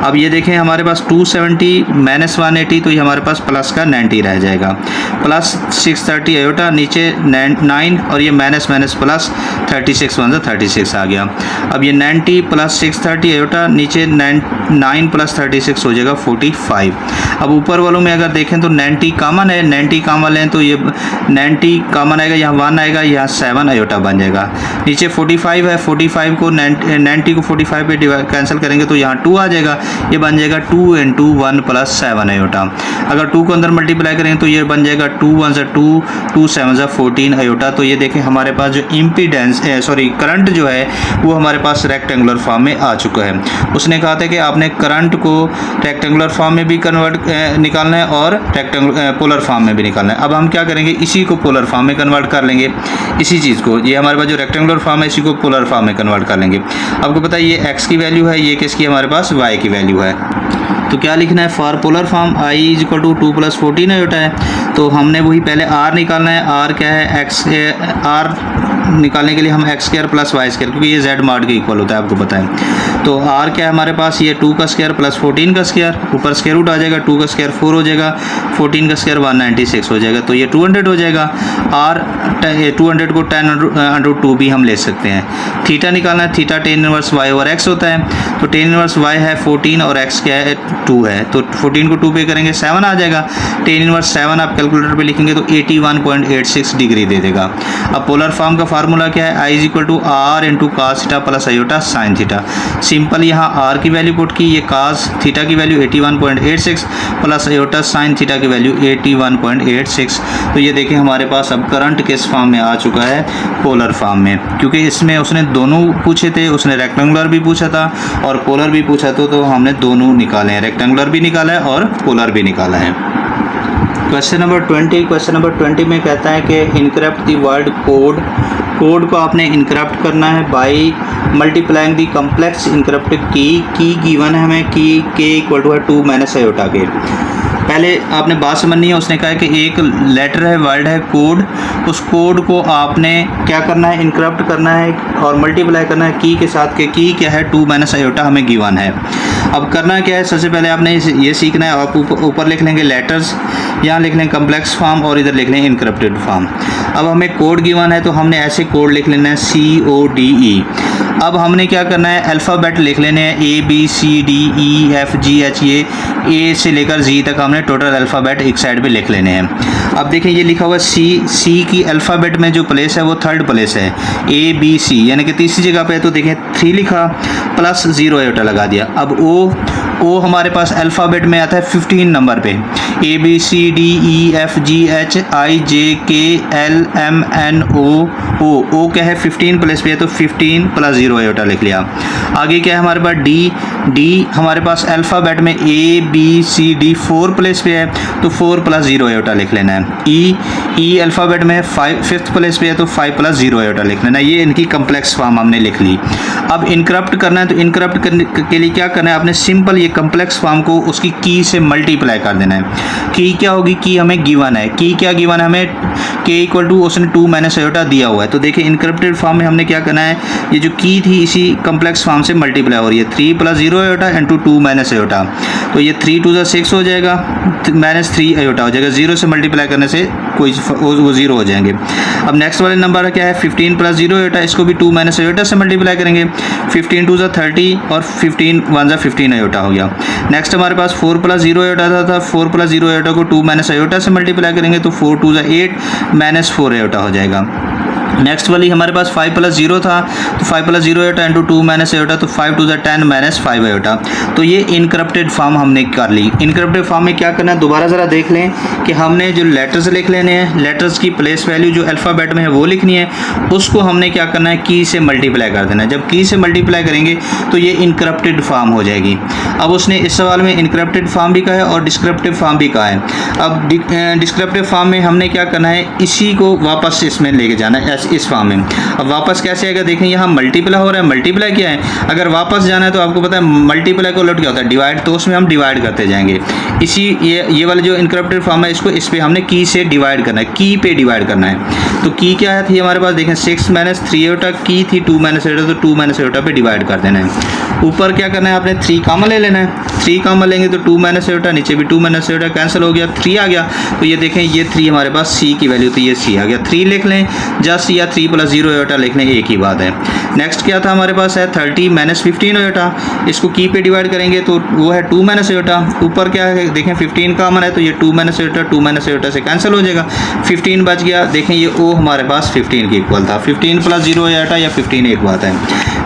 अब ये देखें हमारे पास 270 माइनस 180, तो ये हमारे पास प्लस का 90 रह जाएगा, प्लस 630 आयोटा, नीचे 9 और ये माइनस माइनस प्लस 36 1 36 आ गया। अब ये 90 प्लस 630 आयोटा, नीचे 9 प्लस 36 हो जाएगा 45। अब ऊपर वालों में अगर देखें तो 90 कॉमन है, 90 कॉमन लें तो ये 90 कॉमन आएगा, यहाँ 1 आएगा, यहाँ 7 आयोटा बन जाएगा। नीचे 45 है, 45 को 90 को 45 पे कैंसिल करेंगे तो यहाँ 2 आ जाएगा, ये बन जाएगा 2 इंटू 1 प्लस 7 आयोटा। अगर 2 को अंदर मल्टीप्लाई करेंगे तो ये बन जाएगा 2 1 2 2 7 14 आयोटा। तो ये देखें हमारे पास जो इम्पीडेंस करंट जो है वो हमारे पास रेक्टेंगुलर फॉर्म में आ चुका है। उसने कहा था कि आपने करंट को रेक्टेंगुलर फॉर्म में भी निकालना है और पोलर फॉर्म में भी निकालना है। अब हम क्या करेंगे, इसी को पोलर फॉर्म में कन्वर्ट कर लेंगे, इसी चीज़ को, ये हमारे पास जो रेक्टेंगुलर फॉर्म है इसी को पोलर फॉर्म में कन्वर्ट कर लेंगे। आपको पता है ये x की वैल्यू है, ये किसकी हमारे पास y की वैल्यू है। तो क्या लिखना है, for polar form i is equal to 2 plus 14 iota है, तो हमने वही पहले r निकालना है। r क्या है, x r निकालने के लिए हम x square plus y square, क्योंकि ये जेड मॉड के इक्वल होता है, आपको पता है। तो आर क्या है हमारे पास, ये 2 का स्क्वायर प्लस 14 का स्क्वायर, ऊपर स्क्वायर रूट आ जाएगा, 2 का स्क्वायर 4 हो जाएगा, 14 का स्क्वायर 196 हो जाएगा, तो ये 200 हो जाएगा। आर 200 को 10√2 भी हम ले सकते हैं। थीटा निकालना है, theta tan inverse y over x होता है, तो tan इनवर्स y है 14 और x क्या है 2 है, तो 14 को 2 पे करेंगे 7 आ जाएगा। tan इनवर्स 7 आप कैलकुलेटर पे लिखेंगे तो 81.86 डिग्री दे देगा। अब पोलर फॉर्म का फार्मूला क्या है, I = R × cos theta plus iota sine theta. Simple यहाँ R की वैल्यू पुट की, ये cos थीटा की value 81.86 plus iota sine theta की वैल्यू 81.86। तो ये देखिए हमारे पास अब करंट किस फॉर्म में आ चुका है, पोलर फॉर्म में, क्योंकि इसमें उसने दोनों पूछे थे, उसने रेक्टेंगुलर भी पूछा था और पोलर भी पूछा था, तो हमने दोनों निकाले हैं, रेक्टेंगुलर भी निकाला है और पोलर भी निकाला है। क्वेश्चन नंबर 20 में कहता है कि इनक्रप्ट द वर्ड कोड को आपने इनक्रप्ट करना है by multiplying the complex encrypt की गिवन है हमें, की के इक्वल टू है 2 - आयोटा के। पहले आपने बात समझनी है, उसने कहा है कि एक लेटर है, वर्ड है, कोड, उस कोड को आपने क्या करना है, इनक्रप्ट करना है और मल्टीप्लाई करना है की के साथ, के की क्या है 2 - आयोटा हमें गिवन है। अब करना क्या है, सबसे पहले आपने ये सीखना है, आप ऊपर लिख लेंगे लेटर्स, यहाँ लिख लेंगे कम्प्लेक्स फॉर्म और इधर लिख लेंगे इनक्रप्टेड फॉर्म। अब हमें कोड गिवन है तो हमने ऐसे कोड लिख लेना है CODE। अब हमने क्या करना है, अल्फ़ाबेट लिख लेने हैं ABCDEFGH, ये A से लेकर Z तक हमने टोटल अल्फ़ाबेट एक साइड पे लिख लेने हैं। अब देखिए ये लिखा हुआ C की अल्फ़ाबेट में जो प्लेस है वो 3rd प्लेस है, ABC यानी कि तीसरी जगह पे है, तो देखें 3 लिखा प्लस 0 आयोटा लगा दिया। अब O हमारे पास अल्फ़ाबेट में आता है 15 नंबर पे, ABCDEFGHIJKLMNO, O क्या है 15 प्लेस पे है, तो 15 प्लस 0 आयोटा लिख लिया। आगे क्या है हमारे पास D हमारे पास अल्फ़ाबेट में ABCD 4 प्लेस पे है, तो 4 प्लस 0 आयोटा लिख लेना है। E अल्फ़ाबेट में 5th प्लेस पे है, तो 5 प्लस 0 आयोटा लिख लेना है। ये इनकी कम्प्लेक्स फॉर्म हमने लिख ली। अब इनक्रप्ट करना है, तो इनक्रप्ट करने के लिए क्या करना है, आपने सिंपल ये कम्प्लेक्स फॉर्म को उसकी की से मल्टीप्लाई कर देना है। की क्या होगी, की हमें गिवन है, की क्या गिवन है हमें, के इक्वल टू उसने 2 - आयोटा दिया हुआ है। तो देखिए इनक्रप्टेड फॉर्म में हमने क्या करना है, ये जो की थी इसी कम्प्लेक्स फॉर्म से मल्टीप्लाई हो रही है, 3 प्लस 0 आयोटा इंटू 2 - आयोटा, तो ये 3 2 6 हो जाएगा, -3 आयोटा हो जाएगा। 0 से मल्टीप्लाई करने से कोई वो 0 हो जाएंगे। अब नेक्स्ट वाले नंबर क्या है, 15 प्लस 0 आयोटा, इसको भी 2 - आयोटा से मल्टीप्लाई करेंगे, 15 2 30 और 15 1 15 आयोटा हो गया। नेक्स्ट हमारे पास 4 प्लस 0 आयोटा था, 4 प्लस 0 आयोटा को 2 - आयोटा से मल्टीप्लाई करेंगे, तो 4 2 8 -4 आयोटा हो जाएगा। नेक्स्ट वाली हमारे पास 5 प्लस 0 था, तो 5 प्लस 0 आयोटा इंटू 2 - आयोटा, तो 5 2 10 -5 आयोटा। तो ये इनक्रप्टेड फॉर्म हमने कर ली। इनक्रप्टेड फॉर्म में क्या करना है, दोबारा ज़रा देख लें कि हमने जो लेटर्स लिख लेने हैं, लेटर्स की प्लेस वैल्यू जो अल्फ़ाबेट में है वो लिखनी है, उसको हमने क्या करना है, की से मल्टीप्लाई कर देना है। जब की से मल्टीप्लाई करेंगे तो ये इनक्रप्टेड फॉर्म हो जाएगी। अब उसने इस सवाल में इनक्रप्टेड फॉर्म भी कहा है और डिस्क्रिप्टिव फॉर्म भी कहा है। अब डिस्क्रिप्टिव फॉर्म में हमने क्या करना है, इसी को वापस इसमें लेके जाना है, इस फॉर्म में। अब वापस कैसे आएगा, देखें यहाँ मल्टीप्लाई हो रहा है, मल्टीप्लाई क्या है, अगर वापस जाना है तो आपको पता है मल्टीप्लाई को उलट क्या होता है, डिवाइड, तो उसमें हम डिवाइड करते जाएंगे। इसी ये वाला जो इनक्रप्टेड फॉर्म है, इसको इस पे हमने की से डिवाइड करना है, की पे डिवाइड करना है। तो की क्या थी हमारे पास, देखें 6 - 3 आयोटा, की थी 2 - आयोटा, तो 2 - आयोटा पे डिवाइड कर देना है। ऊपर क्या करना है, आपने 3 कॉमन ले लेना है, 3 कॉमन लेंगे तो 2 - आयोटा, नीचे भी 2 - आयोटा कैंसिल हो गया, 3 आ गया। तो ये देखें ये 3 हमारे पास सी की वैल्यू, तो ये सी आ गया। 3 लिख लें जस्ट, या 3 प्लस 0 आयोटा लिख लें, एक ही बात है। नेक्स्ट क्या था हमारे पास है 30 - 15 आयोटा, इसको की पे डिवाइड करेंगे तो वो है 2 - आयोटा। ऊपर क्या है, देखें 15 कॉमन है, तो ये 2 - आयोटा, 2 - आयोटा से कैंसिल हो जाएगा, 15 बच गया। देखें ये ओ हमारे पास 15 के इक्वल था, 15 प्लस 0 आयोटा या 15 एक बात है।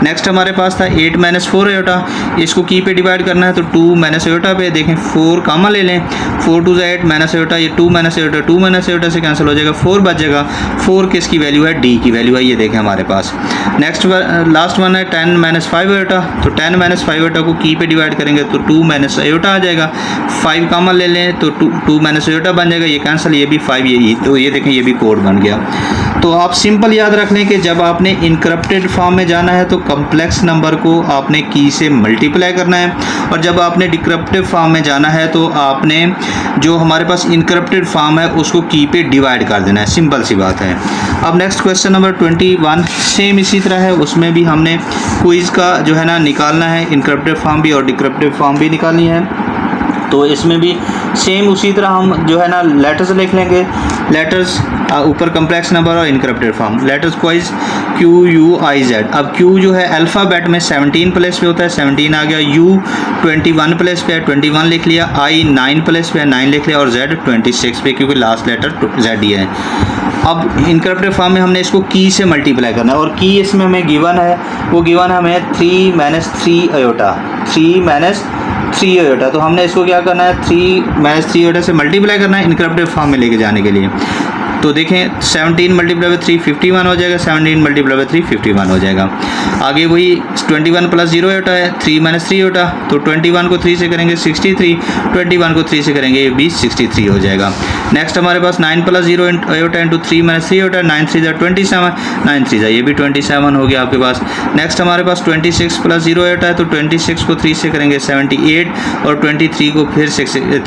नेक्स्ट हमारे पास था 8 - 4 आयोटा, इसको की पे डिवाइड करना है तो 2 - आयोटा पे, देखें 4 कॉमन ले लें, 4 2 8 - आयोटा, ये 2 - आयोटा, 2 - आयोटा से कैंसिल हो जाएगा, 4 बच जाएगा। 4 किसकी वैल्यू है, डी की वैल्यू है, ये देखें हमारे पास। नेक्स्ट लास्ट वन है 10 - 5 आयोटा, तो 10 - 5 आयोटा को की पे डिवाइड करेंगे तो 2 - आयोटा आ जाएगा। 5 कॉमन ले लें तो 2 - आयोटा बन जाएगा, ये कैंसिल, ये भी 5, ये तो ये देखें ये भी कोड बन गया। तो आप सिंपल याद रख लें कि जब आपने इनक्रप्टेड फॉर्म में जाना है तो कम्प्लेक्स नंबर को आपने की से मल्टीप्लाई करना है, और जब आपने डिक्रप्टिव फॉर्म में जाना है तो आपने जो हमारे पास इनक्रप्टेड फॉर्म है उसको की पे डिवाइड कर देना है, सिंपल सी बात है। अब नेक्स्ट क्वेश्चन नंबर 21 सेम इसी तरह है, उसमें भी हमने क्विज़ का जो है ना निकालना है, इनक्रप्टेड फॉर्म भी और डिक्रप्टिव फॉर्म भी निकालनी है। तो इसमें भी सेम उसी तरह हम जो है ना लेटर्स लिख लेंगे, लेटर्स ऊपर कम्प्लेक्स नंबर और इनक्रप्टेड फॉर्म, लेटर्स क्वाइज QUIZ। अब Q जो है अल्फ़ाबेट में 17 प्लेस पे होता है, 17 आ गया, U 21 प्लेस पे है, 21 लिख लिया, I 9 प्लेस पे है, 9 लिख लिया, और Z 26 पे, क्योंकि लास्ट लेटर Z ही है। अब इनक्रप्टेड फॉर्म में हमने इसको की से मल्टीप्लाई करना है, और की इसमें हमें गिवन है, वो गिवन है हमें 3 - 3 अयोटा, 3 - 3 अयोटा। तो हमने इसको क्या करना है, 3 - 3 अयोटा से मल्टीप्लाई करना है इनक्रप्टेड फॉर्म में लेके जाने के लिए। तो देखें 17 × 3 51 हो जाएगा, 17 × 3 51 हो जाएगा। आगे वही 21 + 0 अयोटा है, 3 - 3 अयोटा, तो 21 को 3 से करेंगे 63, 21 को 3 से करेंगे ये भी 63 हो जाएगा। नेक्स्ट हमारे पास 9 + 0 अयोटा × 3 - 3 अयोटा, 9 × 3 = 27, 9 × 3 = ये भी 27 हो गया आपके पास। नेक्स्ट हमारे पास 26 + 0 अयोटा है, तो 26 को 3 से करेंगे 78, और 23 को फिर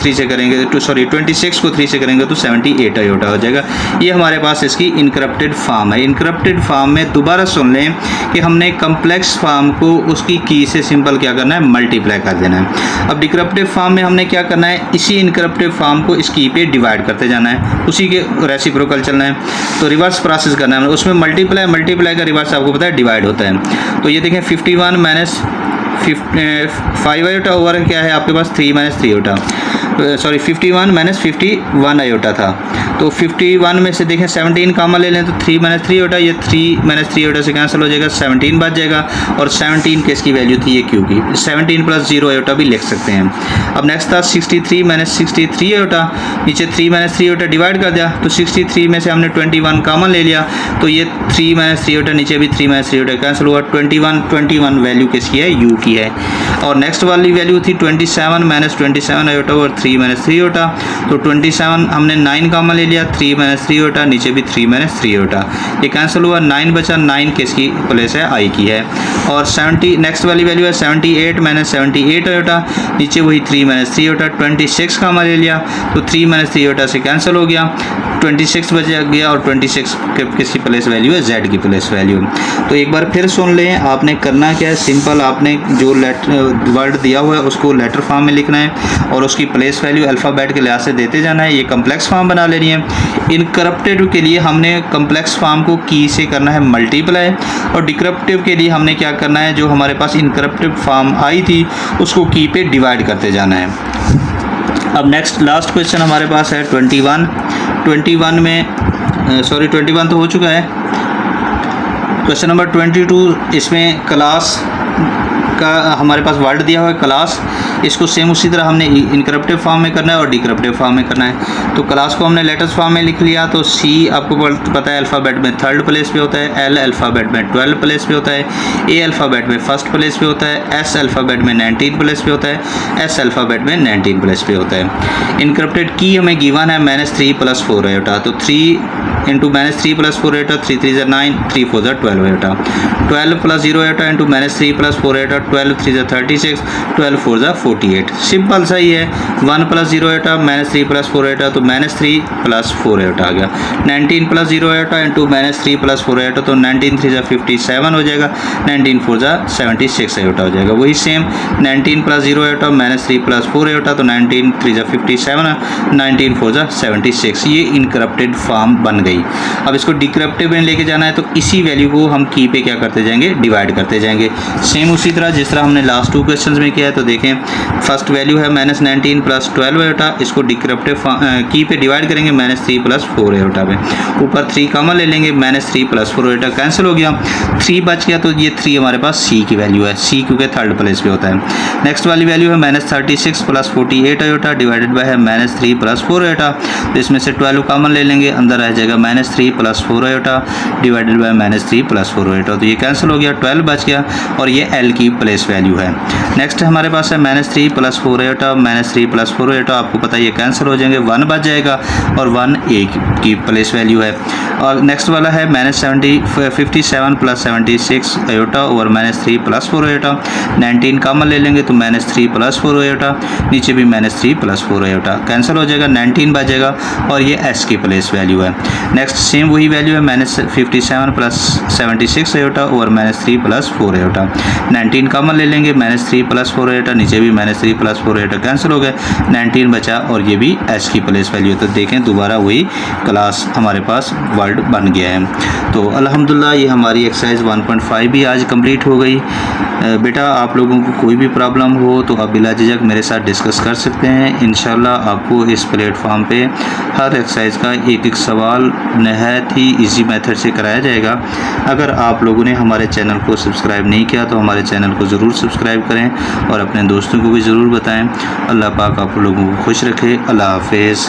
3 से करेंगे, 26 को 3 से करेंगे तो 78 अयोटा हो जाएगा। ये हमारे पास इसकी इनक्रप्टेड फॉर्म है। इनक्रप्टेड फॉर्म में दोबारा सुन लें कि हमने कम्प्लेक्स फॉर्म को उसकी की से सिंपल क्या करना है, मल्टीप्लाई कर देना है। अब डिक्रप्टिव फॉर्म में हमने क्या करना है, इसी इनक्रप्टिव फॉर्म को इस की पे डिवाइड करते जाना है, उसी के रेसिप्रोकल चलना है, तो रिवर्स प्रोसेस करना है। उसमें मल्टीप्लाई का रिवर्स आपको पता है डिवाइड होता है। तो ये देखें 51 - 5 अयोटा ओवर क्या है आपके पास 3 - 3 अयोटा, सॉरी 51 - 51 अयोटा था। तो 51 में से देखें 17 कामा ले लें तो 3 - 3 अयोटा, ये 3 - 3 अयोटा से कैंसिल हो जाएगा, 17 बच जाएगा, और 17 किसकी वैल्यू थी, ये क्यू की, 17 + 0 अयोटा भी लिख सकते हैं। अब नेक्स्ट था 63 - 63 अयोटा, नीचे 3 - 3 अयोटा डिवाइड कर दिया, तो 63 में से हमने 21 कामन ले लिया, तो ये 3 - 3 अयोटा, नीचे भी 3 - 3 अयोटा कैंसिल हुआ, 21 वैल्यू किसकी है, यू की है। और नेक्स्ट वाली वैल्यू थी 27 - 27 अयोटा और 3 - 3 अयोटा, तो 27 हमने 9 कामन ले लिया, 3 - 3 अयोटा, नीचे भी 3 - 3 अयोटा, ये कैंसिल हुआ, 9 बचा, 9 किसकी प्लेस है, आई की है। और 70 नेक्स्ट वाली वैल्यू है 78 - 78 अयोटा, नीचे वही 3 - 3 अयोटा, 26 कामन ले लिया, तो 3 - 3 अयोटा से कैंसिल हो गया, 26 बच गया, और 26 किसकी प्लेस वैल्यू है, Z की प्लेस वैल्यू। तो एक बार फिर सुन लें, आपने करना क्या है, सिंपल आपने जो वर्ड दिया हुआ है उसको लेटर फॉर्म में लिखना है, और उसकी प्लेस वैल्यू अल्फ़ाबेट के लिहाज से देते जाना है। ये कम्प्लेक्स फॉर्म बना लेनी है। इनक्रप्टेड के लिए हमने कम्प्लेक्स फॉर्म को की से करना है मल्टीप्लाई, और डिक्रप्टिव के लिए हमने क्या करना है, जो हमारे पास इनक्रप्टिव फॉर्म आई थी उसको की पे डिवाइड करते जाना है। अब नेक्स्ट लास्ट क्वेश्चन हमारे पास है 21 में, सॉरी 21 तो हो चुका है, क्वेश्चन नंबर 22, इसमें क्लास का हमारे पास वर्ड दिया हुआ है क्लास, इसको सेम उसी तरह हमने इनक्रप्टिव फॉर्म में करना है और डिक्रप्टिव फॉर्म में करना है। तो क्लास को हमने लेटर्स फॉर्म में लिख लिया, तो C आपको पता है अल्फ़ाबेट में 3rd प्लेस पे होता है, L अल्फ़ाबेट में 12 प्लेस पे होता है, A अल्फ़ाबेट में 1st प्लेस पे होता है, S अल्फ़ाबेट में 19 प्लेस पे होता है, S अल्फ़ाबेट में 19 प्लेस पे होता है। इनक्रप्टेड की हमें गिवन है -3 + 4 अयोटा, तो 3 × -3 + 4 aorta, 3 × 3 = 9, 3 × 4 = 12 aorta, 12 + 0 aorta × -3 + 4 aorta, 12 × 3 = 36, 12 × 4 = 48। Simple सा ही है, 1 + 0 अयोटा, -3 + 4 अयोटा, तो -3 + 4 अयोटा आ गया, 19 + 0 अयोटा × -3 + 4 अयोटा, तो 19 × 3 = 57 हो जाएगा, 19 × 4 = 76 अयोटा हो जाएगा। वही सेम 19 + 0 अयोटा, -3 + 4 अयोटा, तो 19 × 3 = 57, 19 × 4 = 76। ये इनक्रप्टेड फॉर्म बन गई। अब इसको डिक्रप्टिव में लेके जाना है, तो इसी वैल्यू को हम की पे क्या करते जाएंगे, डिवाइड करते जाएंगे, सेम उसी तरह जिस तरह हमने लास्ट 2 क्वेश्चंस में किया है। तो देखें फर्स्ट वैल्यू है -19 + 12 अयोटा, इसको डिक्रप्टिव की पे डिवाइड करेंगे -3 + 4 अयोटा पे, ऊपर 3 कॉमन ले लेंगे, -3 + 4 अयोटा कैंसिल हो गया, 3 बच गया, तो ये 3 हमारे पास C की वैल्यू है, C क्योंकि 3rd प्लेस पे होता है। नेक्स्ट वाली वैल्यू है -36 + 48 अयोटा डिवाइडेड बाय है -3 + 4 अयोटा, तो इसमें से 12 कॉमन ले लेंगे, अंदर रह जाएगा -3 + 4 अयोटा डिवाइडेड बाय -3 + 4 अयोटा, तो ये कैंसिल हो गया, 12 बच गया, और ये L की प्लेस वैल्यू है। नेक्स्ट हमारे पास है -3 + 4 आयोटा -3 + 4 आयोटा, आपको पता है ये कैंसिल हो जाएंगे, 1 बच जाएगा और 1 ए की प्लेस वैल्यू है। और नेक्स्ट वाला है -57 + 76 आयोटा और -3 + 4 आयोटा, 19 कॉमन ले लेंगे तो -3 + 4 आयोटा, नीचे भी -3 + 4 आयोटा, कैंसिल हो जाएगा, 19 बचेगा और ये एस की प्लेस वैल्यू है। नेक्स्ट सेम वही वैल्यू है -57 + 76 आयोटा और -3 + 4 आयोटा, 19 कॉमन ले लेंगे, -3 + 4 आयोटा, नीचे भी -3 + 4 आयोटा, कैंसिल हो गया, 19 बचा और ये भी एस की प्लेस वैल्यू है। तो देखें दोबारा वही क्लास हमारे पास वर्ड बन गया है। तो अल्हम्दुलिल्लाह ये हमारी एक्सरसाइज 1.5 भी आज कंप्लीट हो गई। बेटा आप लोगों को कोई भी प्रॉब्लम हो तो आप बिला झिझक मेरे साथ डिस्कस कर सकते हैं। इंशाल्लाह आपको इस प्लेटफॉर्म पे हर एक्सरसाइज का एक एक सवाल नहायत ही इजी मेथड से कराया जाएगा। अगर आप लोगों ने हमारे चैनल को सब्सक्राइब नहीं किया तो हमारे चैनल को ज़रूर सब्सक्राइब करें और अपने दोस्तों को भी ज़रूर बताएं। अल्लाह पाक आप लोगों को खुश रखे। अल्लाह हाफिज़।